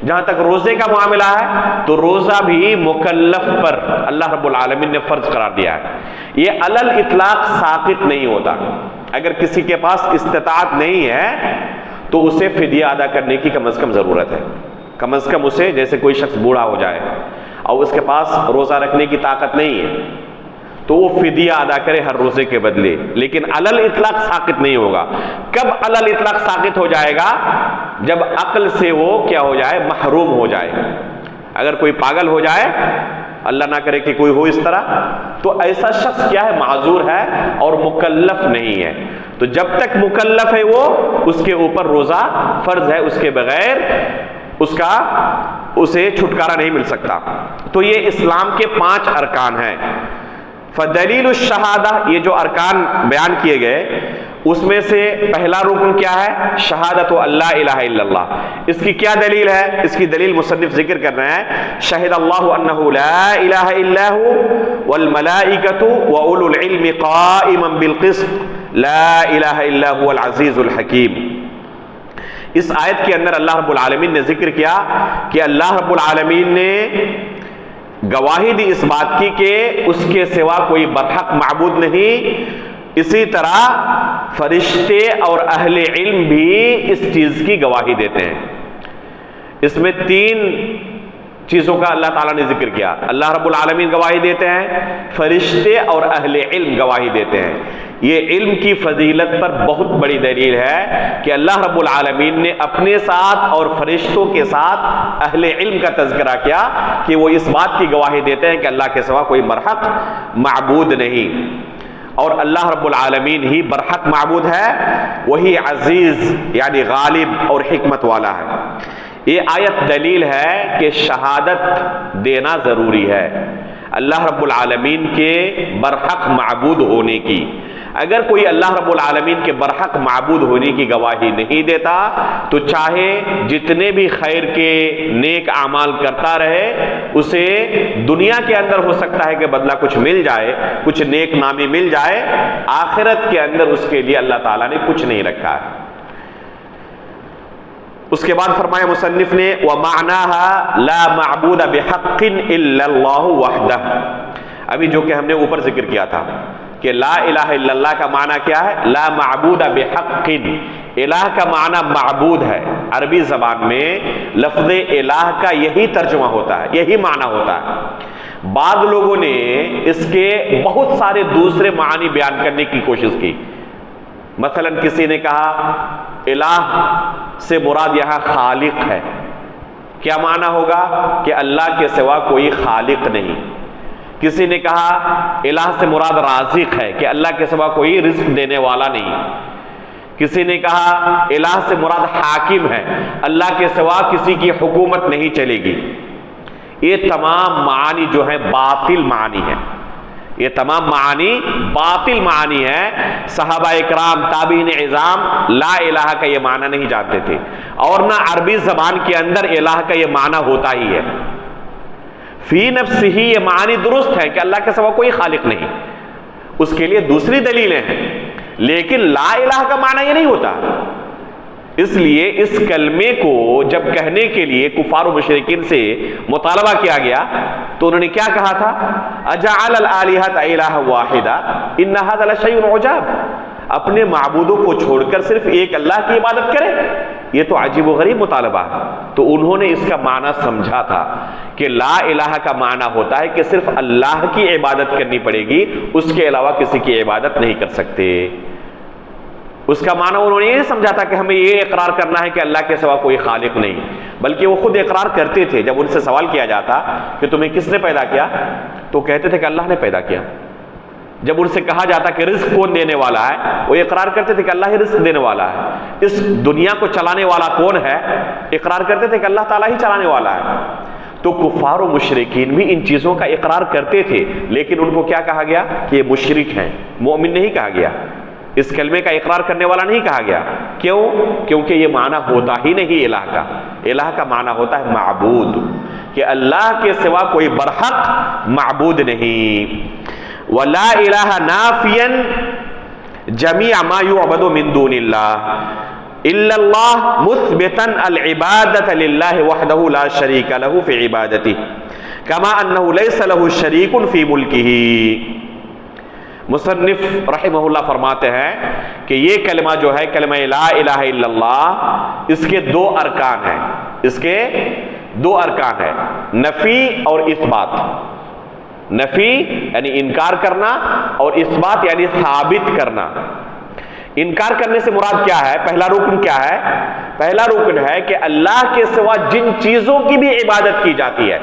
جہاں تک روزے کا معاملہ ہے تو روزہ بھی مکلف پر اللہ رب العالمین نے فرض قرار دیا ہے. یہ علل اطلاق ساقط نہیں ہوتا. اگر کسی کے پاس استطاعت نہیں ہے تو اسے فدیہ ادا کرنے کی کم از کم ضرورت ہے. کم از کم اسے، جیسے کوئی شخص بوڑھا ہو جائے اور اس کے پاس روزہ رکھنے کی طاقت نہیں ہے تو وہ فدیہ ادا کرے ہر روزے کے بدلے، لیکن علل اطلاق ساقط نہیں ہوگا. کب علل اطلاق ساقط ہو جائے گا؟ جب عقل سے وہ کیا ہو جائے؟ محروم ہو جائے. اگر کوئی پاگل ہو جائے، اللہ نہ کرے کہ کوئی ہو اس طرح، تو ایسا شخص کیا ہے؟ معذور ہے اور مکلف نہیں ہے. تو جب تک مکلف ہے وہ، اس کے اوپر روزہ فرض ہے، اس کے بغیر اسے چھٹکارا نہیں مل سکتا. تو یہ اسلام کے 5 ارکان ہیں. فدلیل الشہادہ، یہ جو ارکان بیان کیے گئے اس میں سے پہلا رکن کیا ہے؟ شہادت اللہ الہ الا اللہ. اس کی کیا دلیل ہے؟ اس کی دلیل مصنف ذکر کر رہے ہیں. شہد اللہ انہ لا الہ الا هو والملائکۃ واولو العلم قائما بالقسط لا الہ الا هو العزیز الحکیم. اس آیت کے اندر اللہ رب العالمین نے ذکر کیا کہ اللہ رب العالمین نے گواہی دی اس بات کی کہ اس کے سوا کوئی برحق معبود نہیں. اسی طرح فرشتے اور اہل علم بھی اس چیز کی گواہی دیتے ہیں. اس میں 3 چیزوں کا اللہ تعالیٰ نے ذکر کیا. اللہ رب العالمین گواہی دیتے ہیں، فرشتے اور اہل علم گواہی دیتے ہیں. یہ علم کی فضیلت پر بہت بڑی دلیل ہے کہ اللہ رب العالمین نے اپنے ساتھ اور فرشتوں کے ساتھ اہل علم کا تذکرہ کیا کہ وہ اس بات کی گواہی دیتے ہیں کہ اللہ کے سوا کوئی برحق معبود نہیں، اور اللہ رب العالمین ہی برحق معبود ہے، وہی عزیز یعنی غالب اور حکمت والا ہے. یہ آیت دلیل ہے کہ شہادت دینا ضروری ہے اللہ رب العالمین کے برحق معبود ہونے کی. اگر کوئی اللہ رب العالمین کے برحق معبود ہونے کی گواہی نہیں دیتا تو چاہے جتنے بھی خیر کے نیک اعمال کرتا رہے، اسے دنیا کے اندر ہو سکتا ہے کہ بدلہ کچھ مل جائے، کچھ نیک نامی مل جائے، آخرت کے اندر اس کے لیے اللہ تعالیٰ نے کچھ نہیں رکھا ہے۔ اس کے بعد فرمایا مصنف نے وَمَعْنَاهَا لَا مَعْبُودَ بِحَقٍّ إِلَّا اللَّهُ وَحْدَهُ۔ ابھی جو کہ ہم نے اوپر ذکر کیا تھا کہ لا الہ الا اللہ کا معنی کیا ہے؟ لا معبود بحق، الہ کا معنی معبود ہے۔ عربی زبان میں لفظ الہ کا یہی ترجمہ ہوتا ہے، یہی معنی ہوتا ہے۔ بعض لوگوں نے اس کے بہت سارے دوسرے معنی بیان کرنے کی کوشش کی۔ مثلا کسی نے کہا الہ سے مراد یہاں خالق ہے، کیا معنی ہوگا؟ کہ اللہ کے سوا کوئی خالق نہیں۔ کسی نے کہا الہ سے مراد رازق ہے، کہ اللہ کے سوا کوئی رزق دینے والا نہیں۔ کسی نے کہا الہ سے مراد حاکم ہے، اللہ کے سوا کسی کی حکومت نہیں چلے گی۔ یہ تمام معانی جو ہیں باطل معانی ہیں، یہ تمام معانی باطل معانی ہیں۔ صحابہ اکرام، تابعین اعظام لا الہ کا یہ معنی نہیں جانتے تھے، اور نہ عربی زبان کے اندر الہ کا یہ معنی ہوتا ہی ہے۔ فی نفسہ ہی یہ معنی درست ہے کہ اللہ کے سوا کوئی خالق نہیں، اس کے لیے دوسری دلیلیں ہیں، لیکن لا الہ کا معنی یہ نہیں ہوتا۔ اس لیے اس کلمے کو جب کہنے کے لیے کفار و مشرکین سے مطالبہ کیا گیا تو انہوں نے کیا کہا تھا؟ اجعل الالہۃ الہ واحدہ ان ھذا لشیء عجاب، اپنے معبودوں کو چھوڑ کر صرف ایک اللہ کی عبادت کرے، یہ تو عجیب و غریب مطالبہ ہے۔ تو انہوں نے اس کا معنی سمجھا تھا کہ لا الہ کا معنی ہوتا ہے کہ صرف اللہ کی عبادت کرنی پڑے گی، اس کے علاوہ کسی کی عبادت نہیں کر سکتے۔ اس کا معنی انہوں نے یہ سمجھا تھا کہ ہمیں یہ اقرار کرنا ہے کہ اللہ کے سوا کوئی خالق نہیں، بلکہ وہ خود اقرار کرتے تھے۔ جب ان سے سوال کیا جاتا کہ تمہیں کس نے پیدا کیا، تو کہتے تھے کہ اللہ نے پیدا کیا۔ جب ان سے کہا جاتا کہ رزق کون دینے والا ہے، وہ اقرار کرتے تھے کہ اللہ ہی رزق دینے والا ہے۔ اس دنیا کو چلانے والا کون ہے، اقرار کرتے تھے کہ اللہ تعالیٰ ہی چلانے والا ہے۔ تو کفار و مشرکین بھی ان چیزوں کا اقرار کرتے تھے، لیکن ان کو کیا کہا گیا کہ یہ مشرک ہیں، مومن نہیں کہا گیا، اس کلمے کا اقرار کرنے والا نہیں کہا گیا۔ کیوں؟ کیونکہ یہ معنی ہوتا ہی نہیں الہ کا۔ الہ کا معنی ہوتا ہے معبود، کہ اللہ کے سوا کوئی برحق معبود نہیں۔ وَلَا إِلَهَ نَافِيًا جَمِيعَ مَا يُعْبَدُ مِن دُونِ اللَّهِ إِلَّا اللَّهُ مُثْبِتًا الْعِبَادَةَ لِلَّهِ وَحْدَهُ لَا شَرِيكَ لَهُ فِي عِبَادَتِهِ كَمَا أَنَّهُ لَيْسَ لَهُ شَرِيكٌ فِي مُلْكِهِ۔ مصنف رحمہ اللہ فرماتے ہیں کہ یہ کلمہ جو ہے کلمہ لا الہ الا اللہ، اس کے دو ارکان ہیں، اس کے دو ارکان ہیں، نفی اور اثبات۔ نفی یعنی انکار کرنا، اور اثبات یعنی ثابت کرنا۔ انکار کرنے سے مراد کیا ہے؟ پہلا رکن کیا ہے؟ پہلا رکن ہے کہ اللہ کے سوا جن چیزوں کی بھی عبادت کی جاتی ہے،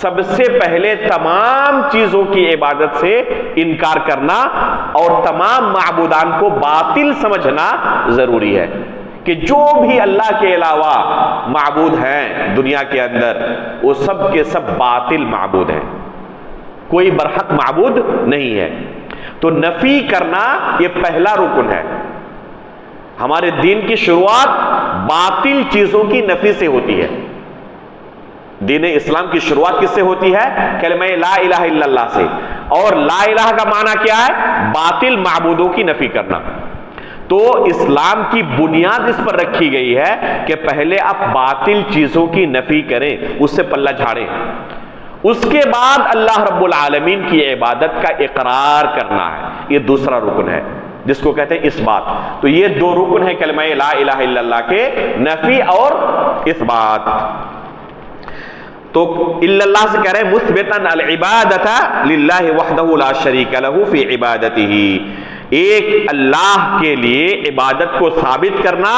سب سے پہلے تمام چیزوں کی عبادت سے انکار کرنا اور تمام معبودان کو باطل سمجھنا ضروری ہے، کہ جو بھی اللہ کے علاوہ معبود ہیں دنیا کے اندر، وہ سب کے سب باطل معبود ہیں، کوئی برحق معبود نہیں ہے۔ تو نفی کرنا یہ پہلا رکن ہے۔ ہمارے دین کی شروعات باطل چیزوں کی نفی سے ہوتی ہے۔ دین اسلام کی شروعات کس سے ہوتی ہے؟ کلمہ لا الہ الا اللہ سے۔ اور لا الہ کا معنی کیا ہے؟ باطل معبودوں کی نفی کرنا۔ تو اسلام کی بنیاد اس پر رکھی گئی ہے کہ پہلے آپ باطل چیزوں کی نفی کریں، اس سے پلہ جھاڑیں، اس کے بعد اللہ رب العالمین کی عبادت کا اقرار کرنا ہے۔ یہ دوسرا رکن ہے جس کو کہتے ہیں اثبات۔ تو یہ دو رکن ہیں کلمہ لا الہ الا اللہ کے، نفی اور اثبات۔ تو الا اللہ سے کہہ رہے ہیں مثبتاً العبادۃ للہ وحدہ لا شریک لہ فی عبادتہ، ایک اللہ کے لیے عبادت کو ثابت کرنا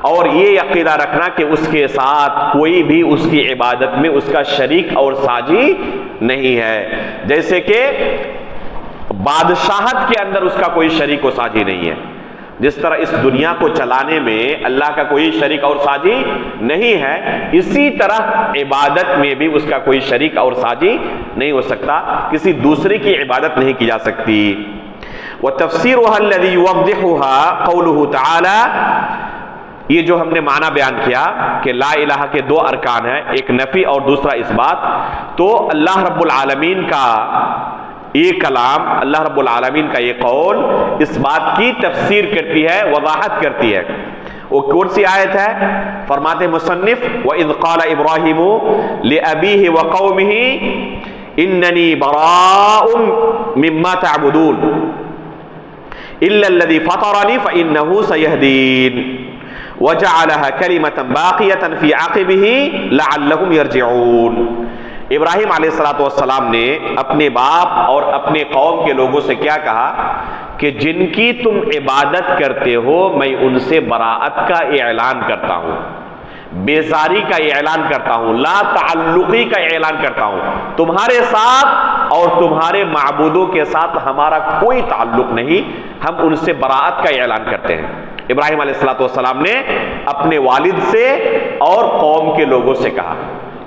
اور یہ عقیدہ رکھنا کہ اس کے ساتھ کوئی بھی اس کی عبادت میں اس کا شریک اور ساجی نہیں ہے، جیسے کہ بادشاہت کے اندر اس کا کوئی شریک و ساجی نہیں ہے، جس طرح اس دنیا کو چلانے میں اللہ کا کوئی شریک اور ساجی نہیں ہے، اسی طرح عبادت میں بھی اس کا کوئی شریک اور ساجی نہیں ہو سکتا، کسی دوسرے کی عبادت نہیں کی جا سکتی۔ وتفسیرها الذی یوضحها قوله تعالی، یہ جو ہم نے معنی بیان کیا کہ لا الہ کے دو ارکان ہیں، ایک نفی اور دوسرا اثبات، تو اللہ رب العالمین کا یہ کلام، اللہ رب العالمین کا یہ قول اس بات کی تفسیر کرتی ہے، وضاحت کرتی ہے۔ وہ کون سی آیت ہے؟ فرماتے مصنف وَإِذْ قَالَ إِبْرَاهِيمُ لِأَبِيهِ وَقَوْمِهِ إِنَّنِي بَرَاءٌ مِّمَّا تَعْبُدُونَ إِلَّا الَّذِي فَطَرَنِي فَإِنَّهُ سَيَهْدِينِ وَجَعَلَهَا كَلِمَةً بَاقِيَةً فِي عَقِبِهِ لَعَلَّهُمْ يَرْجِعُونَ۔ ابراہیم علیہ السلام نے اپنے باپ اور اپنے قوم کے لوگوں سے کیا کہا کہ جن کی تم عبادت کرتے ہو میں ان سے براءت کا اعلان کرتا ہوں، بیزاری کا اعلان کرتا ہوں، لا تعلقی کا اعلان کرتا ہوں، تمہارے ساتھ اور تمہارے معبودوں کے ساتھ ہمارا کوئی تعلق نہیں، ہم ان سے براءت کا اعلان کرتے ہیں۔ ابراہیم علیہ السلام نے اپنے والد سے اور قوم کے لوگوں سے کہا۔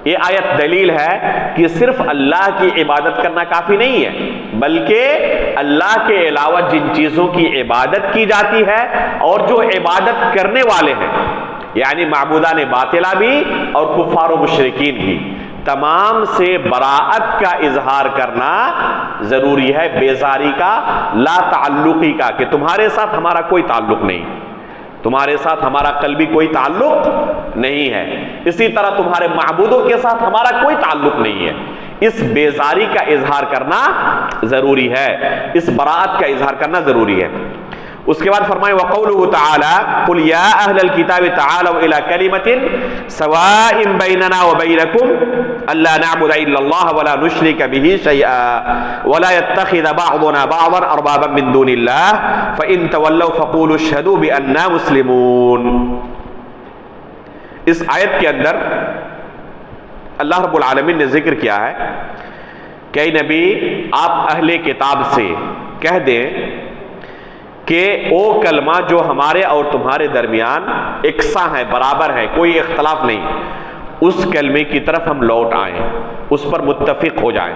یہ آیت دلیل ہے کہ صرف اللہ کی عبادت کرنا کافی نہیں ہے، بلکہ اللہ کے علاوہ جن چیزوں کی عبادت کی جاتی ہے اور جو عبادت کرنے والے ہیں، یعنی معبودان باطلہ بھی اور کفار و مشرکین بھی، تمام سے براءت کا اظہار کرنا ضروری ہے، بیزاری کا، لا تعلقی کا، کہ تمہارے ساتھ ہمارا کوئی تعلق نہیں، تمہارے ساتھ ہمارا قلبی کوئی تعلق نہیں ہے، اسی طرح تمہارے معبودوں کے ساتھ ہمارا کوئی تعلق نہیں ہے۔ اس بیزاری کا اظہار کرنا ضروری ہے، اس براءت کا اظہار کرنا ضروری ہے۔ اس کے بعد فرمائے وَقَوْلُهُ تَعَالَى قُلْ يَا أَهْلَ الْكِتَابِ تَعَالَوْا إِلَى كَلِمَةٍ سَوَاءٍ بَيْنَنَا وَبَيْنَكُمْ أَلَّا نَعْبُدَ إِلَّا اللَّهَ وَلَا نُشْرِكَ بِهِ شَيْئًا وَلَا يَتَّخِذَ بَعْضُنَا بَعْضًا أَرْبَابًا مِّن دُونِ اللَّهِ فَإِن تَوَلَّوْا فَقُولُوا اشْهَدُوا بِأَنَّا مُسْلِمُونَ۔ اس آیت کے اندر اللہ رب العالمین نے ذکر کیا ہے کہ اے نبی آپ اہل کتاب سے کہہ دیں کہ وہ کلمہ جو ہمارے اور تمہارے درمیان یکساں ہے، برابر ہے، کوئی اختلاف نہیں، اس کلمے کی طرف ہم لوٹ آئیں، اس پر متفق ہو جائیں۔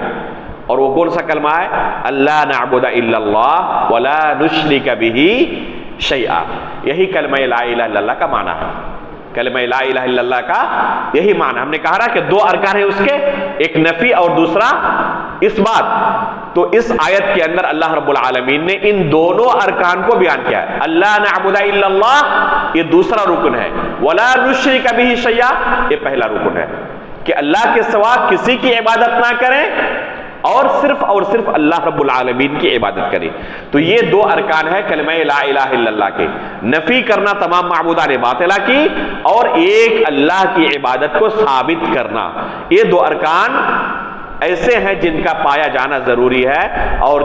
اور وہ کون سا کلمہ ہے؟ اللہ نعبد الا اللہ ولا نشرک بہ شیئا۔ یہی کلمہ لا الہ الا اللہ کا معنی ہے، کلمہ لا الہ الا اللہ کا یہی معنی۔ ہم نے کہا نا کہ دو ارکان ہیں اس کے، ایک نفی اور دوسرا اثبات، تو اس آیت کے اندر اللہ رب العالمین نے ان دونوں ارکان کو بیان کیا ہے۔ اللہ نعبد الا اللہ یہ دوسرا رکن ہے، ولا نشرک بہ شیئا یہ پہلا رکن ہے، کہ اللہ کے سوا کسی کی عبادت نہ کریں اور صرف اللہ رب العالمین کی عبادت کریں۔ تو یہ دو ارکان ہے کلمہ لا الہ الا اللہ کے، نفی کرنا تمام معبودان باطلہ کی اور ایک اللہ کی عبادت کو ثابت کرنا۔ یہ دو ارکان ایسے ہیں جن کا پایا جانا ضروری ہے اور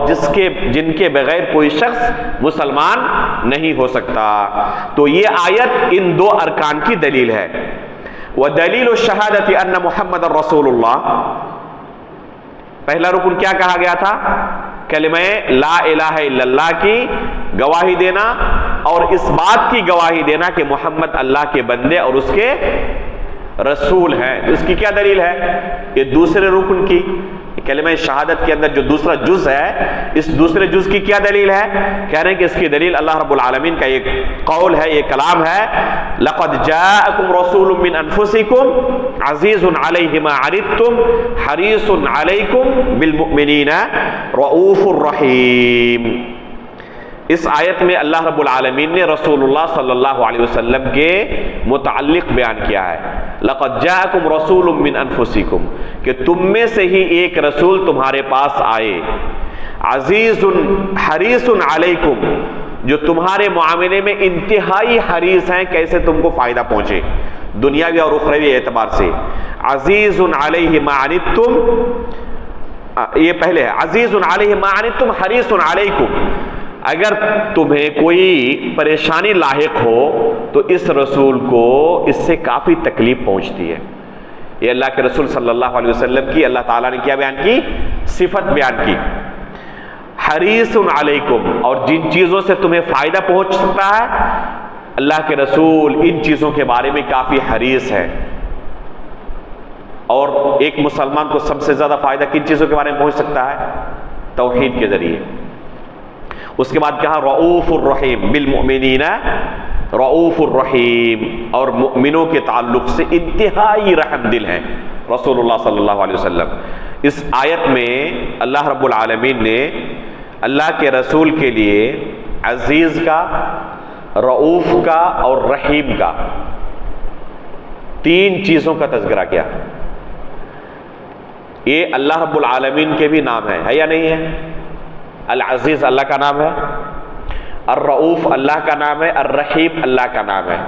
جن کے بغیر کوئی شخص مسلمان نہیں ہو سکتا۔ تو یہ آیت ان دو ارکان کی دلیل ہے۔ وَدَلِيلُ الشَّهَادَةِ أَنَّ مُحَمَّدًا رَّسُولُ اللَّهِ، پہلا رکن کیا کہا گیا تھا؟ کلمہ لا الہ الا اللہ کی گواہی دینا اور اس بات کی گواہی دینا کہ محمد اللہ کے بندے اور اس کے رسول ہیں۔ اس کی کیا دلیل ہے؟ یہ دوسرے رکن کی، کلمہ شہادت کے اندر جو دوسرا جز ہے، اس دوسرے جز کی کیا دلیل ہے؟ کہہ رہے ہیں کہ اس کی دلیل اللہ رب العالمین کا ایک قول ہے، یہ کلام ہے، لَقَدْ جَاءَكُمْ رَسُولٌ مِّنْ أَنفُسِكُمْ عَزِيزٌ عَلَيْهِ مَا عَنِتُّمْ حَرِيصٌ عَلَيْكُمْ بِالْمُؤْمِنِينَ رَءُوفٌ رَحِيمٌ۔ اس آیت میں اللہ رب العالمین نے رسول اللہ صلی اللہ علیہ وسلم کے متعلق بیان کیا ہے، لَقَدْ جَاءَكُمْ رَسُولٌ مِّنْ أَنفُسِكُمْ، کہ تم میں سے ہی ایک رسول تمہارے پاس آئے، عزیز حریص علیکم، جو تمہارے معاملے میں انتہائی حریص ہیں کیسے تم کو فائدہ پہنچے دنیاوی اور اخروی اعتبار سے۔ عزیز علیہ ما عنتم، یہ پہلے ہے، عزیز علیہ ما عنتم حریص علیکم، اگر تمہیں کوئی پریشانی لاحق ہو تو اس رسول کو اس سے کافی تکلیف پہنچتی ہے۔ یہ اللہ کے رسول صلی اللہ علیہ وسلم کی اللہ تعالیٰ نے کیا بیان کی؟ صفت بیان کی، حریص علیکم، اور جن چیزوں سے تمہیں فائدہ پہنچ سکتا ہے اللہ کے رسول ان چیزوں کے بارے میں کافی حریص ہے۔ اور ایک مسلمان کو سب سے زیادہ فائدہ کن چیزوں کے بارے میں پہنچ سکتا ہے؟ توحید کے ذریعے۔ اس کے بعد کہا رؤوف الرحیم، بالمؤمنین رؤوف الرحیم، اور مؤمنوں کے تعلق سے انتہائی رحم دل ہیں رسول اللہ صلی اللہ علیہ وسلم۔ اس آیت میں اللہ رب العالمین نے اللہ کے رسول کے لیے عزیز کا، رؤوف کا اور رحیم کا، تین چیزوں کا تذکرہ کیا۔ یہ اللہ رب العالمین کے بھی نام ہے یا نہیں ہے؟ العزیز اللہ کا نام ہے، الرؤوف اللہ کا نام ہے، الرحیم اللہ کا نام ہے۔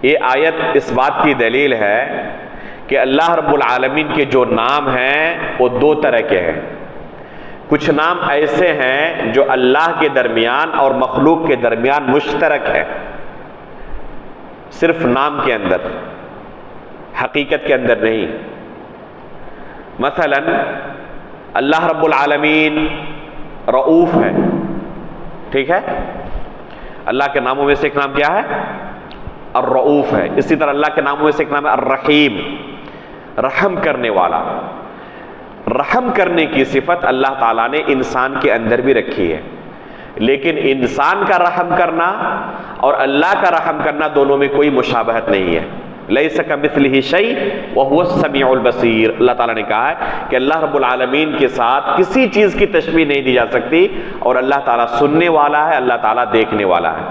یہ آیت اس بات کی دلیل ہے کہ اللہ رب العالمین کے جو نام ہیں وہ دو طرح کے ہیں۔ کچھ نام ایسے ہیں جو اللہ کے درمیان اور مخلوق کے درمیان مشترک ہے، صرف نام کے اندر، حقیقت کے اندر نہیں۔ مثلا اللہ رب العالمین رؤوف ہے، ٹھیک ہے، اللہ کے ناموں میں سے ایک نام کیا ہے؟ الرؤوف ہے۔ اسی طرح اللہ کے ناموں میں سے ایک نام ہے الرحیم، رحم کرنے والا۔ رحم کرنے کی صفت اللہ تعالیٰ نے انسان کے اندر بھی رکھی ہے، لیکن انسان کا رحم کرنا اور اللہ کا رحم کرنا دونوں میں کوئی مشابہت نہیں ہے۔ لیس کمثلہ شیء وہو السمیع البصیر، اللہ تعالیٰ نے کہا ہے کہ اللہ رب العالمین کے ساتھ کسی چیز کی تشبیہ نہیں دی جا سکتی، اور اللہ تعالیٰ سننے والا ہے، اللہ تعالیٰ دیکھنے والا ہے۔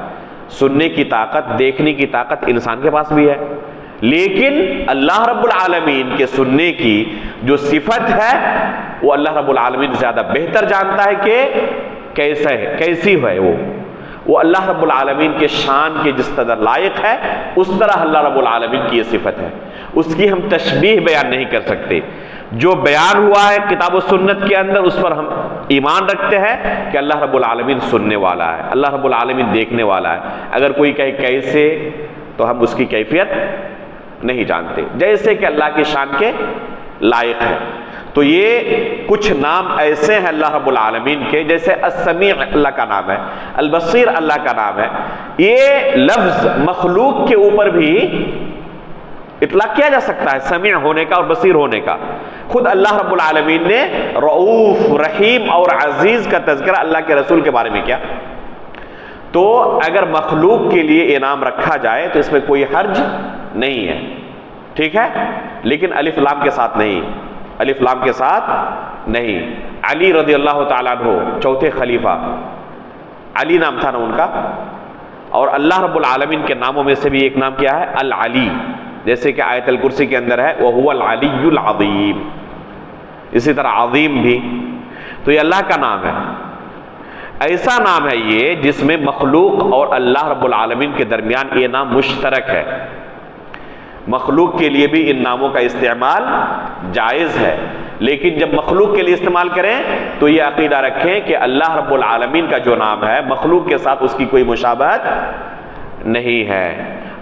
سننے کی طاقت، دیکھنے کی طاقت انسان کے پاس بھی ہے، لیکن اللہ رب العالمین کے سننے کی جو صفت ہے وہ اللہ رب العالمین زیادہ بہتر جانتا ہے کہ کیسا ہے، کیسی ہے وہ اللہ رب العالمین کے شان کے جس طرح لائق ہے اس طرح اللہ رب العالمین کی یہ صفت ہے، اس کی ہم تشبیہ بیان نہیں کر سکتے۔ جو بیان ہوا ہے کتاب و سنت کے اندر اس پر ہم ایمان رکھتے ہیں کہ اللہ رب العالمین سننے والا ہے، اللہ رب العالمین دیکھنے والا ہے۔ اگر کوئی کہے کیسے تو ہم اس کی کیفیت نہیں جانتے، جیسے کہ اللہ کی شان کے لائق ہے۔ تو یہ کچھ نام ایسے ہیں اللہ رب العالمین کے، جیسے السمیع اللہ کا نام ہے، البصیر اللہ کا نام ہے۔ یہ لفظ مخلوق کے اوپر بھی اطلاق کیا جا سکتا ہے، سمیع ہونے کا اور بصیر ہونے کا۔ خود اللہ رب العالمین نے رؤوف، رحیم اور عزیز کا تذکرہ اللہ کے رسول کے بارے میں کیا۔ تو اگر مخلوق کے لیے انعام رکھا جائے تو اس میں کوئی حرج نہیں ہے، ٹھیک ہے، لیکن الف لام کے ساتھ نہیں، الف لام کے ساتھ نہیں۔ علی رضی اللہ تعالیٰ عنہ چوتھے خلیفہ، علی نام تھا نا ان کا، اور اللہ رب العالمین کے ناموں میں سے بھی ایک نام کیا ہے؟ العلی، جیسے کہ آیت الکرسی کے اندر ہے وَهُوَ الْعَلِيُّ الْعَظِيمُ، اسی طرح عظیم بھی، تو یہ اللہ کا نام ہے۔ ایسا نام ہے یہ جس میں مخلوق اور اللہ رب العالمین کے درمیان یہ نام مشترک ہے۔ مخلوق کے لیے بھی ان ناموں کا استعمال جائز ہے، لیکن جب مخلوق کے لیے استعمال کریں تو یہ عقیدہ رکھیں کہ اللہ رب العالمین کا جو نام ہے مخلوق کے ساتھ اس کی کوئی مشابہت نہیں ہے۔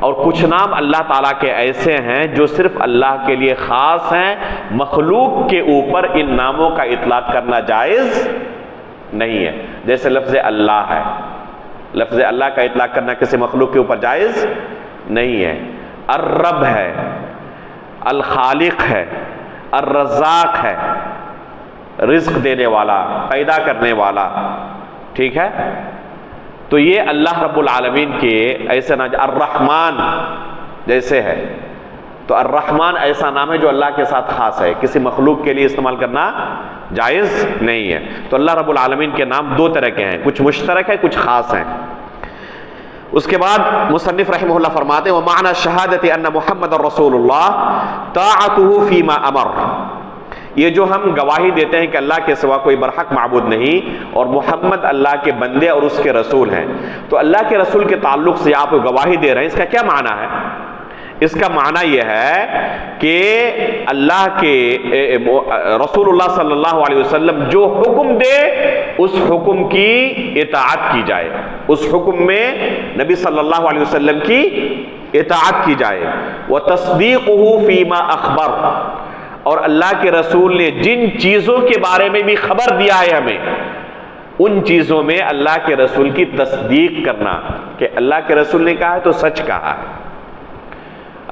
اور کچھ نام اللہ تعالیٰ کے ایسے ہیں جو صرف اللہ کے لیے خاص ہیں، مخلوق کے اوپر ان ناموں کا اطلاق کرنا جائز نہیں ہے۔ جیسے لفظ اللہ ہے، لفظ اللہ کا اطلاق کرنا کسی مخلوق کے اوپر جائز نہیں ہے۔ الرب ہے، الخالق ہے، الرزاق ہے، رزق دینے والا، پیدا کرنے والا، ٹھیک ہے، تو یہ اللہ رب العالمین کے ایسے نام۔ الرحمن جیسے ہے، تو الرحمن ایسا نام ہے جو اللہ کے ساتھ خاص ہے، کسی مخلوق کے لیے استعمال کرنا جائز نہیں ہے۔ تو اللہ رب العالمین کے نام دو طرح کے ہیں، کچھ مشترک ہے، کچھ خاص ہیں۔ اس کے بعد مصنف رحمہ اللہ فرماتے ہیں وَمَعْنَى الشَّهَادَةِ أَنَّ مُحَمَّدَ رَسُولُ اللَّهِ طَاعَتُهُ فِي مَا أَمَرَ، یہ جو ہم گواہی دیتے ہیں کہ اللہ کے سوا کوئی برحق معبود نہیں اور محمد اللہ کے بندے اور اس کے رسول ہیں، تو اللہ کے رسول کے تعلق سے آپ گواہی دے رہے ہیں، اس کا کیا معنی ہے؟ اس کا معنی یہ ہے کہ اللہ کے رسول اللہ صلی اللہ علیہ وسلم جو حکم دے اس حکم کی اطاعت کی جائے، اس حکم میں نبی صلی اللہ علیہ وسلم کی اطاعت کی جائے۔ وَتَصْدِيقُهُ فِي مَا أَخْبَرَ، اور اللہ کے رسول نے جن چیزوں کے بارے میں بھی خبر دیا ہے ہمیں، ان چیزوں میں اللہ کے رسول کی تصدیق کرنا کہ اللہ کے رسول نے کہا ہے تو سچ کہا ہے۔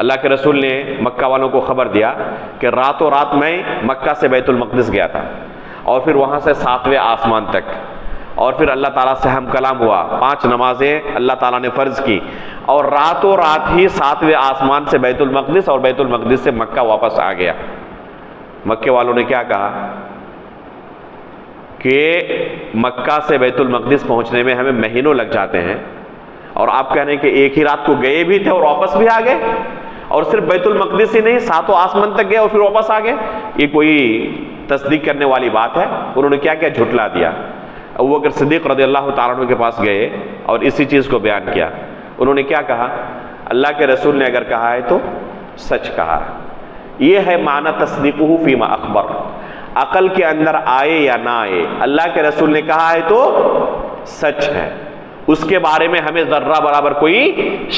اللہ کے رسول نے مکہ والوں کو خبر دیا کہ راتوں رات میں مکہ سے بیت المقدس گیا تھا، اور پھر وہاں سے 7ویں آسمان تک، اور پھر اللہ تعالیٰ سے ہم کلام ہوا، 5 نمازیں اللہ تعالیٰ نے فرض کی، اور راتوں رات ہی 7ویں آسمان سے بیت المقدس اور بیت المقدس سے مکہ واپس آ گیا۔ مکے والوں نے کیا کہا کہ مکہ سے بیت المقدس پہنچنے میں ہمیں مہینوں لگ جاتے ہیں، اور آپ کہہ رہے ہیں کہ ایک ہی رات کو گئے بھی تھے اور واپس بھی آ گئے، اور صرف بیت المقدس ہی نہیں 7 آسمان تک گئے اور پھر واپس آ گئے، یہ کوئی تصدیق کرنے والی بات ہے؟ انہوں نے کیا کیا جھٹلا دیا۔ ابوبکر صدیق رضی اللہ تعالیٰ عنہ کے پاس گئے اور اسی چیز کو بیان کیا۔ انہوں نے کیا کہا؟ اللہ کے رسول نے اگر کہا ہے تو سچ کہا ہے۔ یہ ہے معنی تصدیقہ فیما اخبر، عقل کے اندر آئے یا نہ آئے، اللہ کے رسول نے کہا ہے تو سچ ہے، اس کے بارے میں ہمیں ذرہ برابر کوئی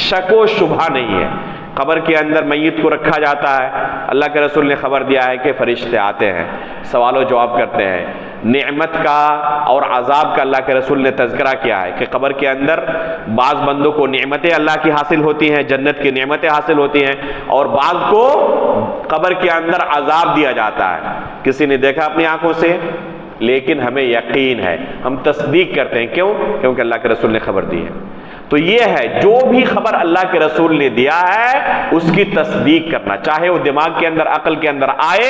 شک و شبہ نہیں ہے۔ قبر کے اندر میت کو رکھا جاتا ہے، اللہ کے رسول نے خبر دیا ہے کہ فرشتے آتے ہیں، سوال و جواب کرتے ہیں۔ نعمت کا اور عذاب کا اللہ کے رسول نے تذکرہ کیا ہے کہ قبر کے اندر بعض بندوں کو نعمتیں اللہ کی حاصل ہوتی ہیں، جنت کی نعمتیں حاصل ہوتی ہیں، اور بعض کو قبر کے اندر عذاب دیا جاتا ہے۔ کسی نے دیکھا اپنی آنکھوں سے، لیکن ہمیں یقین ہے، ہم تصدیق کرتے ہیں۔ کیوں؟ کیونکہ اللہ کے رسول نے خبر دی ہے۔ تو یہ ہے جو بھی خبر اللہ کے رسول نے دیا ہے اس کی تصدیق کرنا، چاہے وہ دماغ کے اندر عقل کے اندر آئے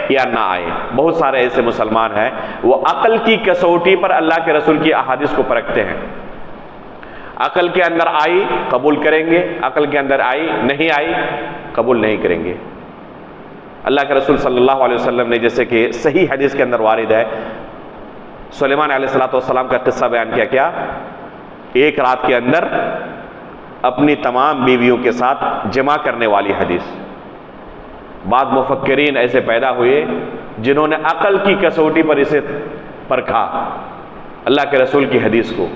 یا نہ آئے۔ بہت سارے ایسے مسلمان ہیں وہ عقل کی کسوٹی پر اللہ کے رسول کی احادیث کو پرکھتے ہیں۔ عقل کے اندر آئی قبول کریں گے، عقل کے اندر آئی نہیں آئی قبول نہیں کریں گے۔ اللہ کے رسول صلی اللہ علیہ وسلم نے جیسے کہ صحیح حدیث کے اندر وارد ہے، سلیمان علیہ السلام کا قصہ بیان کیا، کیا ایک رات کے اندر اپنی تمام بیویوں کے ساتھ جمع کرنے والی حدیث۔ بعض مفکرین ایسے پیدا ہوئے جنہوں نے عقل کی کسوٹی پر اسے پرکھا اللہ کے رسول کی حدیث کو،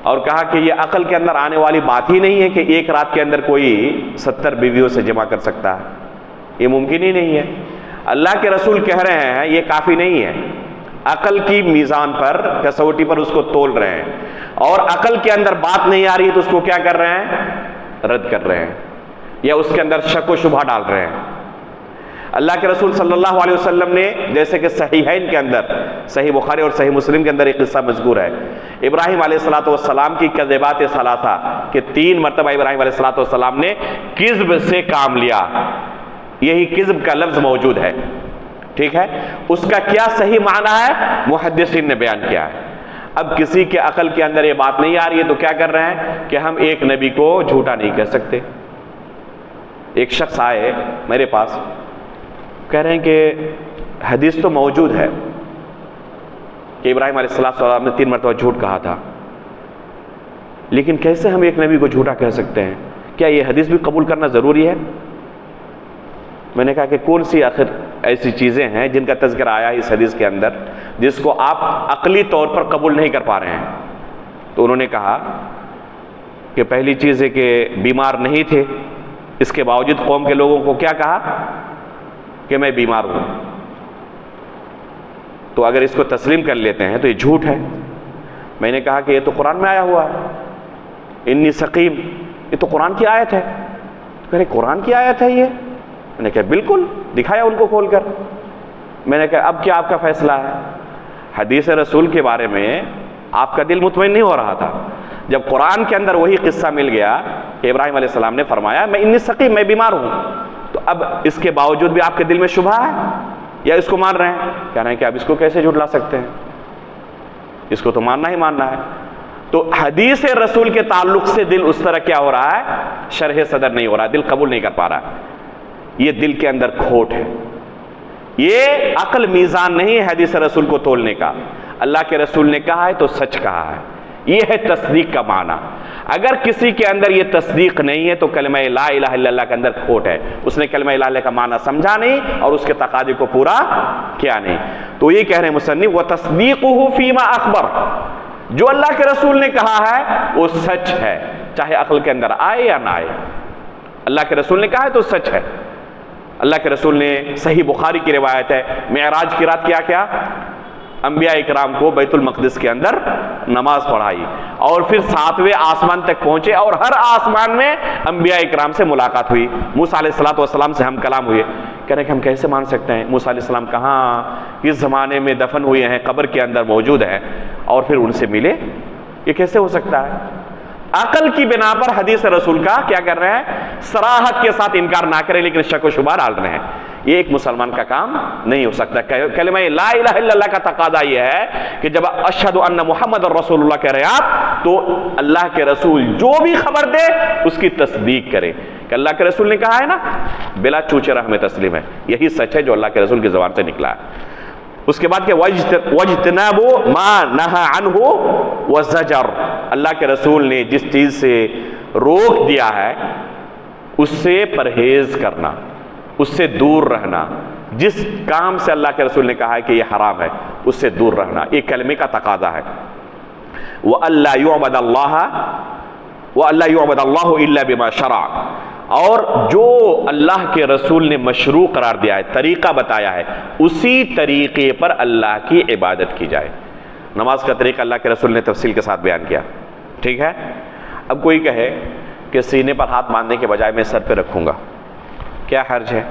اور کہا کہ یہ عقل کے اندر آنے والی بات ہی نہیں ہے کہ ایک رات کے اندر کوئی 70 بیویوں سے جمع کر سکتا ہے، یہ ممکن ہی نہیں ہے۔ اللہ کے رسول کہہ رہے ہیں یہ کافی نہیں ہے، عقل کی میزان پر کسوٹی پر اس کو تول رہے ہیں، اور عقل کے اندر بات نہیں آ رہی تو اس کو کیا کر رہے ہیں؟ رد کر رہے ہیں، یا اس کے اندر شک و شبہ ڈال رہے ہیں۔ اللہ کے رسول صلی اللہ علیہ وسلم نے جیسے کہ صحیحین کے اندر، صحیح بخاری اور صحیح مسلم کے اندر ایک قصہ مذکور ہے، ابراہیم علیہ السلام کی کذبات ثلاثہ، کہ 3 مرتبہ ابراہیم علیہ السلام نے کذب سے کام لیا، یہی کذب کا لفظ موجود ہے، ٹھیک ہے؟ اس کا کیا صحیح معنی ہے محدثین نے بیان کیا ہے۔ اب کسی کے عقل کے اندر یہ بات نہیں آ رہی ہے تو کیا کر رہے ہیں کہ ہم ایک نبی کو جھوٹا نہیں کہہ سکتے۔ ایک شخص آئے میرے پاس، کہہ رہے ہیں کہ حدیث تو موجود ہے کہ ابراہیم علیہ السلام نے 3 مرتبہ جھوٹ کہا تھا، لیکن کیسے ہم ایک نبی کو جھوٹا کہہ سکتے ہیں؟ کیا یہ حدیث بھی قبول کرنا ضروری ہے؟ میں نے کہا کہ کون سی آخر ایسی چیزیں ہیں جن کا تذکرہ آیا ہے اس حدیث کے اندر جس کو آپ عقلی طور پر قبول نہیں کر پا رہے ہیں؟ تو انہوں نے کہا کہ پہلی چیز ہے کہ بیمار نہیں تھے، اس کے باوجود قوم کے لوگوں کو کیا کہا کہ میں بیمار ہوں، تو اگر اس کو تسلیم کر لیتے ہیں تو یہ جھوٹ ہے۔ میں نے کہا کہ یہ تو قرآن میں آیا ہوا ہے، انی سقیم، یہ تو قرآن کی آیت ہے۔ تو کہہ رہے قرآن کی آیت ہے یہ؟ میں نے کہا بالکل، دکھایا ان کو کھول کر۔ میں نے کہا اب کیا آپ کا فیصلہ ہے؟ حدیث رسول کے بارے میں آپ کا دل مطمئن نہیں ہو رہا تھا، جب قرآن کے اندر وہی قصہ مل گیا کہ ابراہیم علیہ السلام نے فرمایا میں انی سقیم، میں بیمار ہوں، تو اب اس کے باوجود بھی آپ کے دل میں شبہ ہے یا اس کو مان رہے ہیں؟ کہہ رہے ہیں کہ اب اس کو کیسے جھٹلا سکتے ہیں، اس کو تو ماننا ہی ماننا ہے۔ تو حدیث رسول کے تعلق سے دل اس طرح کیا ہو رہا ہے؟ شرح صدر نہیں ہو رہا، دل قبول نہیں کر پا رہا، یہ دل کے اندر کھوٹ ہے۔ یہ عقل میزان نہیں ہے حدیث رسول کو تولنے کا، اللہ کے رسول نے کہا ہے تو سچ کہا ہے، یہ ہے تصدیق کا معنی۔ اگر کسی کے اندر یہ تصدیق نہیں ہے تو کلمہ لا الہ الا اللہ کے اندر کھوٹ ہے، اس نے کلمہ لا الہ الا اللہ کا معنی سمجھا نہیں اور اس کے تقاضے کو پورا کیا نہیں۔ تو یہ کہہ رہے ہیں مصنف وَتَصْدِيقُهُ فِيمَا أَخْبَرَ، جو اللہ کے رسول نے کہا ہے وہ سچ ہے، چاہے عقل کے اندر آئے یا نہ آئے۔ اللہ کے رسول نے کہا ہے تو سچ ہے۔ اللہ کے رسول نے صحیح بخاری کی روایت ہے، معراج کی رات کیا انبیاء اکرام کو بیت المقدس کے اندر نماز پڑھائی، اور پھر 7ویں آسمان تک پہنچے اور ہر آسمان میں انبیاء اکرام سے ملاقات ہوئی، موسیٰ علیہ السلام سے ہم کلام ہوئے۔ کہہ رہے کہ ہم کیسے مان سکتے ہیں؟ موسیٰ علیہ السلام کہاں کس زمانے میں دفن ہوئے ہیں، قبر کے اندر موجود ہیں، اور پھر ان سے ملے؟ یہ کیسے ہو سکتا ہے؟ عقل کی بنا پر حدیث رسول کا کیا کر رہے ہیں؟ صراحت کے ساتھ انکار نہ کریں، لیکن شک و شبہ ڈال رہے ہیں۔ یہ ایک مسلمان کا کام نہیں ہو سکتا۔ کلمہ لا الہ الا اللہ کا تقاضا یہ ہے کہ جب اشہد ان محمد رسول اللہ کہہ رہے ہیں آپ، تو اللہ کے رسول جو بھی خبر دے اس کی تصدیق کریں کہ اللہ کے رسول نے کہا ہے نا، بلا چوچے راہ میں تسلیم ہے، یہی سچ ہے جو اللہ کے رسول کی زبان سے نکلا ہے۔ اس کے بعد کہ وَاجْتِنَابُوا مَا نَهَى عَنْهُ وَزَجَرَ، اللہ کے رسول نے جس چیز سے روک دیا ہے اس سے پرہیز کرنا، اس سے دور رہنا، جس کام سے اللہ کے رسول نے کہا ہے کہ یہ حرام ہے اس سے دور رہنا، یہ کلمے کا تقاضا ہے۔ وَأَلَّا يُعْبَدَ اللَّهُ إِلَّا بِمَا شَرَعَ، اور جو اللہ کے رسول نے مشروع قرار دیا ہے، طریقہ بتایا ہے، اسی طریقے پر اللہ کی عبادت کی جائے۔ نماز کا طریقہ اللہ کے رسول نے تفصیل کے ساتھ بیان کیا، ٹھیک ہے؟ اب کوئی کہے کہ سینے پر ہاتھ باندھنے کے بجائے میں سر پہ رکھوں گا، کیا حرج ہے؟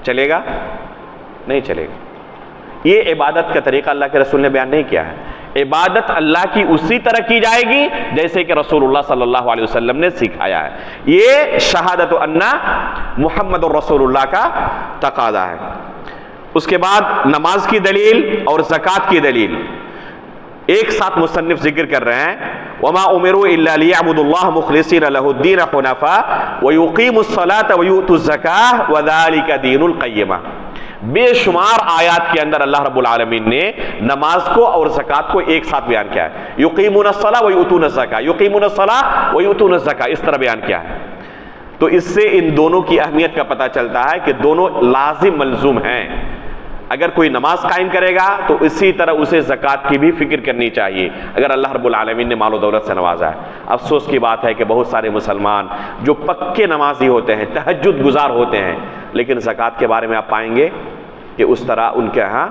چلے گا؟ نہیں چلے گا۔ یہ عبادت کا طریقہ اللہ کے رسول نے بیان نہیں کیا ہے۔ عبادت اللہ کی اسی طرح کی جائے گی جیسے کہ رسول اللہ صلی اللہ علیہ وسلم نے سکھایا ہے۔ یہ شہادت ان محمد الرسول اللہ کا تقاضا ہے۔ اس کے بعد نماز کی دلیل اور زکوٰۃ کی دلیل ایک ساتھ مصنف ذکر کر رہے ہیں۔ وما امروا الا ليعبدوا الله مخلصين له الدين حنفاء ويقيموا الصلاة ويؤتوا الزكاة وذلك دين القيمة۔ بے شمار آیات کے اندر اللہ رب العالمین نے نماز کو اور زکوٰۃ کو ایک ساتھ بیان کیا ہے۔ یقیمون الصلاة ویؤتون الزکاة، یقیمون الصلاة ویؤتون الزکاة، اس طرح بیان کیا ہے۔ تو اس سے ان دونوں کی اہمیت کا پتہ چلتا ہے کہ دونوں لازم ملزوم ہیں۔ اگر کوئی نماز قائم کرے گا تو اسی طرح اسے زکوٰۃ کی بھی فکر کرنی چاہیے اگر اللہ رب العالمین نے مال و دولت سے نوازا ہے۔ افسوس کی بات ہے کہ بہت سارے مسلمان جو پکے نمازی ہوتے ہیں، تہجد گزار ہوتے ہیں، لیکن زکوٰۃ کے بارے میں آپ پائیں گے کہ اس طرح ان کے ہاں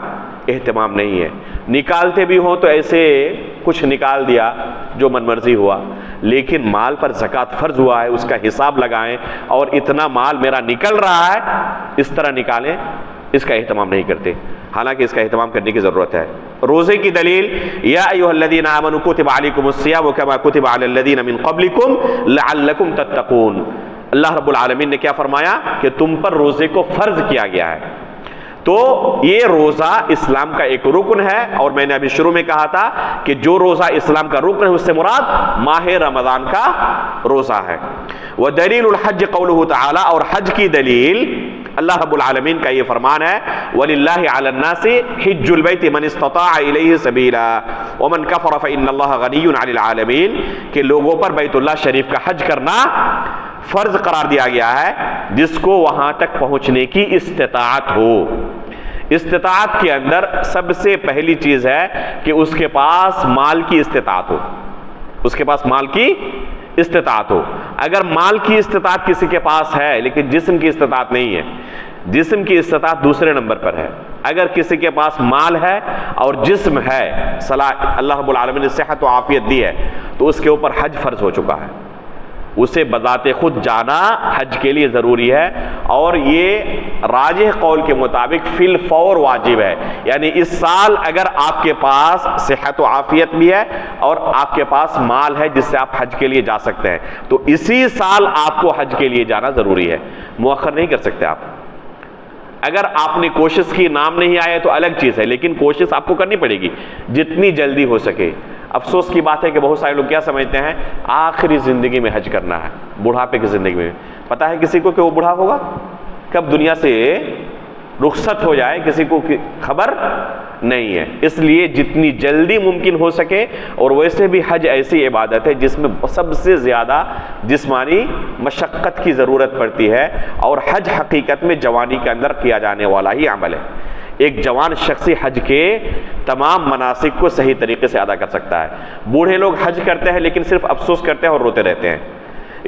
اہتمام نہیں ہے۔ نکالتے بھی ہوں تو ایسے کچھ نکال دیا جو من مرضی ہوا، لیکن مال پر زکوٰۃ فرض ہوا ہے، اس کا حساب لگائیں اور اتنا مال میرا نکل رہا ہے اس طرح نکالیں، اس کا اہتمام نہیں کرتے، حالانکہ اس کا اہتمام کرنے کی ضرورت ہے۔ روزے کی دلیل یا ایھا الذین آمنوا کتب علیکم الصیام کما کتب علی الذین من قبلکم لعلکم تتقون۔ اللہ رب العالمین نے کیا فرمایا کہ تم پر روزے کو فرض کیا گیا ہے۔ تو یہ روزہ اسلام کا ایک رکن ہے، اور میں نے ابھی شروع میں کہا تھا کہ جو روزہ اسلام کا رکن ہے اس سے مراد ماہ رمضان کا روزہ ہے۔ ودلیل الحج قولہ تعالی، اور حج کی دلیل اللہ رب العالمین کا یہ فرمان ہے وَلِلَّهِ عَلَى النَّاسِ حِجُّ الْبَيْتِ مَنِ اسْتَطَاعَ إِلَيْهِ سَبِيلًا وَمَنْ كَفَرَ فَإِنَّ اللَّهَ غَنِيٌّ عَنِ الْعَالَمِينَ، کہ لوگوں پر بیت اللہ شریف کا حج کرنا فرض قرار دیا گیا ہے جس کو وہاں تک پہنچنے کی استطاعت ہو۔ استطاعت کے اندر سب سے پہلی چیز ہے کہ اس کے پاس مال کی استطاعت ہو، اس کے پاس مال کی استطاعت ہو۔ اگر مال کی استطاعت کسی کے پاس ہے لیکن جسم کی استطاعت نہیں ہے، جسم کی استطاعت دوسرے نمبر پر ہے۔ اگر کسی کے پاس مال ہے اور جسم ہے، اللہ رب العالمین نے صحت و عافیت دی ہے، تو اس کے اوپر حج فرض ہو چکا ہے، اسے بذات خود جانا حج کے لیے ضروری ہے، اور یہ راجح قول کے مطابق فی الفور واجب ہے۔ یعنی اس سال اگر آپ کے پاس صحت و عافیت بھی ہے اور آپ کے پاس مال ہے جس سے آپ حج کے لیے جا سکتے ہیں، تو اسی سال آپ کو حج کے لیے جانا ضروری ہے، مؤخر نہیں کر سکتے آپ۔ اگر آپ نے کوشش کی، نام نہیں آئے تو الگ چیز ہے، لیکن کوشش آپ کو کرنی پڑے گی جتنی جلدی ہو سکے۔ افسوس کی بات ہے کہ بہت سارے لوگ کیا سمجھتے ہیں آخری زندگی میں حج کرنا ہے، بڑھاپے کی زندگی میں۔ پتہ ہے کسی کو کہ وہ بوڑھا ہوگا کب دنیا سے رخصت ہو جائے، کسی کو خبر نہیں ہے۔ اس لیے جتنی جلدی ممکن ہو سکے، اور ویسے بھی حج ایسی عبادت ہے جس میں سب سے زیادہ جسمانی مشقت کی ضرورت پڑتی ہے، اور حج حقیقت میں جوانی کے اندر کیا جانے والا ہی عمل ہے۔ ایک جوان شخصی حج کے تمام مناسک کو صحیح طریقے سے ادا کر سکتا ہے۔ بوڑھے لوگ حج کرتے ہیں لیکن صرف افسوس کرتے ہیں اور روتے رہتے ہیں۔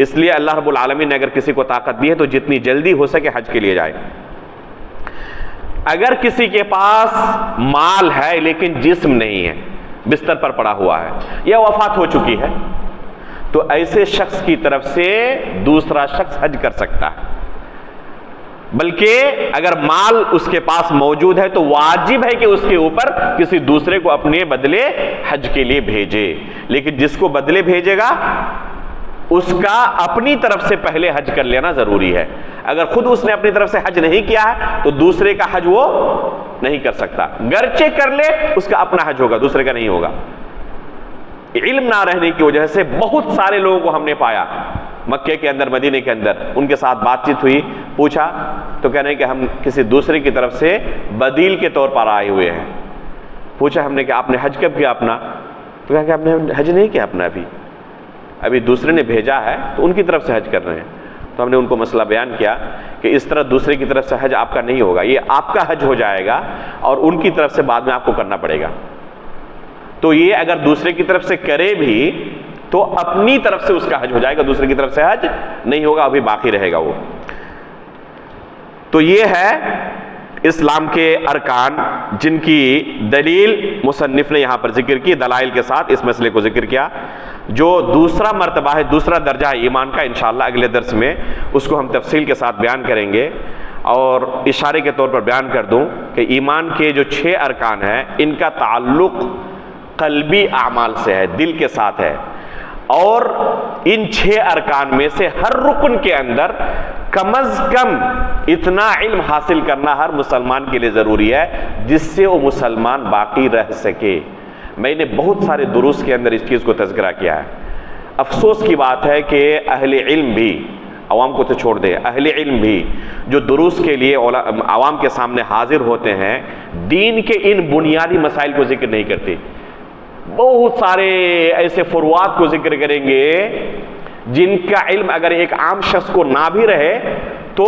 اس لیے اللہ رب العالمین نے اگر کسی کو طاقت دی ہے تو جتنی جلدی ہو سکے حج کے لیے جائے۔ اگر کسی کے پاس مال ہے لیکن جسم نہیں ہے، بستر پر پڑا ہوا ہے یا وفات ہو چکی ہے، تو ایسے شخص کی طرف سے دوسرا شخص حج کر سکتا ہے۔ بلکہ اگر مال اس کے پاس موجود ہے تو واجب ہے کہ اس کے اوپر کسی دوسرے کو اپنے بدلے حج کے لیے بھیجے، لیکن جس کو بدلے بھیجے گا اس کا اپنی طرف سے پہلے حج کر لینا ضروری ہے۔ اگر خود اس نے اپنی طرف سے حج نہیں کیا ہے تو دوسرے کا حج وہ نہیں کر سکتا، گرچہ کر لے اس کا اپنا حج ہوگا، دوسرے کا نہیں ہوگا۔ علم نہ رہنے کی وجہ سے بہت سارے لوگوں کو ہم نے پایا مکے کے اندر، مدینے کے اندر، ان کے ساتھ بات چیت ہوئی، پوچھا تو کہہ رہے ہیں کہ ہم کسی دوسرے کی طرف سے بدیل کے طور پر آئے ہوئے ہیں۔ پوچھا ہم نے کہ آپ نے حج کب کیا اپنا؟ تو کہا کہ آپ نے حج نہیں کیا اپنا، ابھی دوسرے نے بھیجا ہے تو ان کی طرف سے حج کر رہے ہیں۔ تو ہم نے ان کو مسئلہ بیان کیا کہ اس طرح دوسرے کی طرف سے حج آپ کا نہیں ہوگا، یہ آپ کا حج ہو جائے گا اور ان کی طرف سے بعد میں آپ کو کرنا پڑے گا۔ تو یہ اگر دوسرے کی طرف سے کرے بھی تو اپنی طرف سے اس کا حج ہو جائے گا، دوسرے کی طرف سے حج نہیں ہوگا، ابھی باقی رہے گا وہ۔ تو یہ ہے اسلام کے ارکان جن کی دلیل مصنف نے یہاں پر ذکر کی، دلائل کے ساتھ اس مسئلے کو ذکر کیا۔ جو دوسرا مرتبہ ہے، دوسرا درجہ ہے ایمان کا، انشاءاللہ اگلے درس میں اس کو ہم تفصیل کے ساتھ بیان کریں گے۔ اور اشارے کے طور پر بیان کر دوں کہ ایمان کے جو 6 ارکان ہیں ان کا تعلق قلبی اعمال سے ہے، دل کے ساتھ ہے، اور ان 6 ارکان میں سے ہر رکن کے اندر کم از کم اتنا علم حاصل کرنا ہر مسلمان کے لیے ضروری ہے جس سے وہ مسلمان باقی رہ سکے۔ میں نے بہت سارے دروس کے اندر اس چیز کو تذکرہ کیا ہے۔ افسوس کی بات ہے کہ اہل علم بھی، عوام کو تو چھوڑ دیں، اہل علم بھی جو دروس کے لیے عوام کے سامنے حاضر ہوتے ہیں، دین کے ان بنیادی مسائل کو ذکر نہیں کرتے، بہت سارے ایسے فروعات کو ذکر کریں گے جن کا علم اگر ایک عام شخص کو نہ بھی رہے تو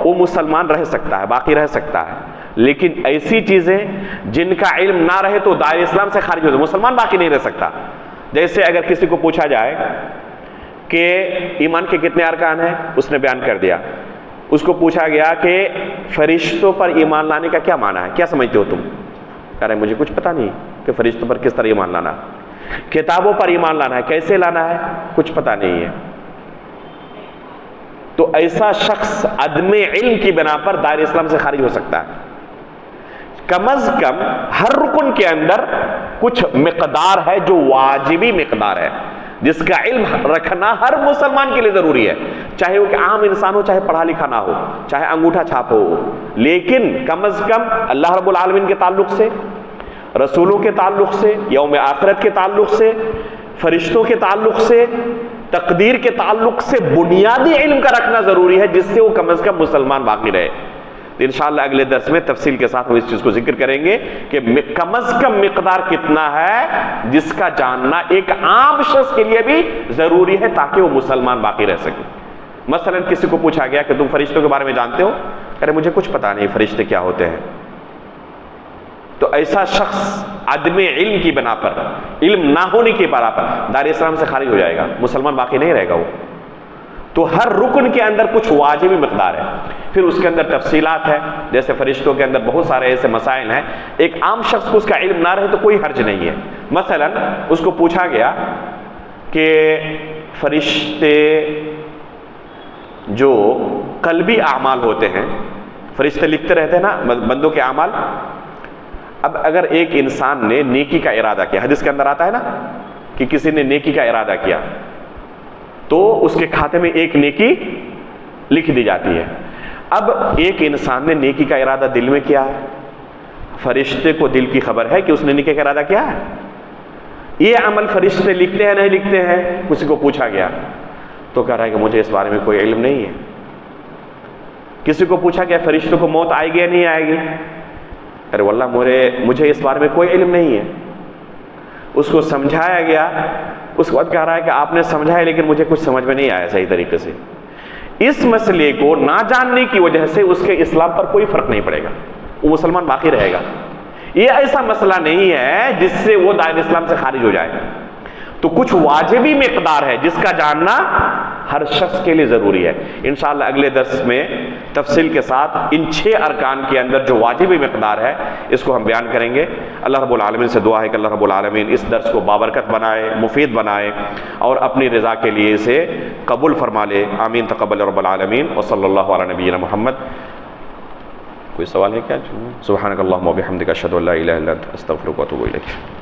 وہ مسلمان رہ سکتا ہے، باقی رہ سکتا ہے، لیکن ایسی چیزیں جن کا علم نہ رہے تو دائرہ اسلام سے خارج ہوتے، مسلمان باقی نہیں رہ سکتا۔ جیسے اگر کسی کو پوچھا جائے کہ ایمان کے کتنے ارکان ہیں، اس نے بیان کر دیا۔ اس کو پوچھا گیا کہ فرشتوں پر ایمان لانے کا کیا معنی ہے، کیا سمجھتے ہو تم؟ کہہ رہے مجھے کچھ پتہ نہیں کہ فرشتوں پر کس طرح ایمان لانا، کتابوں پر ایمان لانا ہے، کیسے لانا ہے، کچھ پتہ نہیں ہے۔ تو ایسا شخص عدم علم کی بنا پر دائرہ اسلام سے خارج ہو سکتا ہے۔ کم از کم ہر رکن کے اندر کچھ مقدار ہے جو واجبی مقدار ہے، جس کا علم رکھنا ہر مسلمان کے لیے ضروری ہے، چاہے وہ کہ عام انسان ہو، چاہے پڑھا لکھا نہ ہو، چاہے انگوٹھا چھاپ ہو، لیکن کم از کم اللہ رب العالمین کے تعلق سے، رسولوں کے تعلق سے، یوم آخرت کے تعلق سے، فرشتوں کے تعلق سے، تقدیر کے تعلق سے بنیادی علم کا رکھنا ضروری ہے، جس سے وہ کم از کم مسلمان باقی رہے۔ تو انشاءاللہ اگلے درس میں تفصیل کے ساتھ ہم اس چیز کو ذکر کریں گے کہ کم از کم مقدار کتنا ہے جس کا جاننا ایک عام شخص کے لیے بھی ضروری ہے تاکہ وہ مسلمان باقی رہ سکے۔ مثلا کسی کو پوچھا گیا کہ تم فرشتوں کے بارے میں جانتے ہو؟ کہہ رہے مجھے کچھ پتا نہیں فرشتے کیا ہوتے ہیں۔ تو ایسا شخص عدم علم کی بنا پر، علم نہ ہونے کی بنا پر دائرہ اسلام سے خارج ہو جائے گا، مسلمان باقی نہیں رہے گا وہ۔ تو ہر رکن کے اندر کچھ واجبی مقدار ہے، پھر اس کے اندر تفصیلات ہے، جیسے فرشتوں کے اندر بہت سارے ایسے مسائل ہیں، ایک عام شخص کو اس کا علم نہ رہے تو کوئی حرج نہیں ہے۔ مثلا اس کو پوچھا گیا کہ فرشتے جو قلبی اعمال ہوتے ہیں، فرشتے لکھتے رہتے ہیں نا بندوں کے اعمال، اب اگر ایک انسان نے نیکی کا ارادہ کیا، حدیث کے اندر آتا ہے نا کہ کسی نے نیکی کا ارادہ کیا تو اس کے کھاتے میں ایک نیکی لکھ دی جاتی ہے۔ اب ایک انسان نے نیکی کا ارادہ دل میں کیا ہے، فرشتے کو دل کی خبر ہے کہ اس نے نیکی کا ارادہ کیا ہے، یہ عمل فرشتے لکھتے ہیں نہیں لکھتے ہیں؟ کسی کو پوچھا گیا تو کہہ رہا ہے کہ مجھے اس بارے میں کوئی علم نہیں ہے۔ کسی کو پوچھا گیا فرشتوں کو موت آئے گی یا نہیں آئے گی؟ ارے واللہ مجھے اس بارے میں کوئی علم نہیں ہے۔ اس کو سمجھایا گیا، اس وقت کہہ رہا ہے کہ آپ نے سمجھایا لیکن مجھے کچھ سمجھ میں نہیں آیا صحیح طریقے سے۔ اس مسئلے کو نہ جاننے کی وجہ سے اس کے اسلام پر کوئی فرق نہیں پڑے گا، وہ مسلمان باقی رہے گا۔ یہ ایسا مسئلہ نہیں ہے جس سے وہ دائرہ اسلام سے خارج ہو جائے۔ تو کچھ واجبی مقدار ہے جس کا جاننا ہر شخص کے لیے ضروری ہے۔ انشاءاللہ اگلے درس میں تفصیل کے ساتھ ان 6 ارکان کے اندر جو واجبی مقدار ہے اس کو ہم بیان کریں گے۔ اللہ رب العالمین سے دعا ہے کہ اللہ رب العالمین اس درس کو بابرکت بنائے، مفید بنائے اور اپنی رضا کے لیے اسے قبول فرما لے۔ آمین تقبل رب العالمین، وصلی اللہ علی نبینا محمد۔ کوئی سوال ہے کیا؟ سبحانک اللہم و بحمدک اشہد ان لا الہ الا انت استغفرک و اتوب الیک.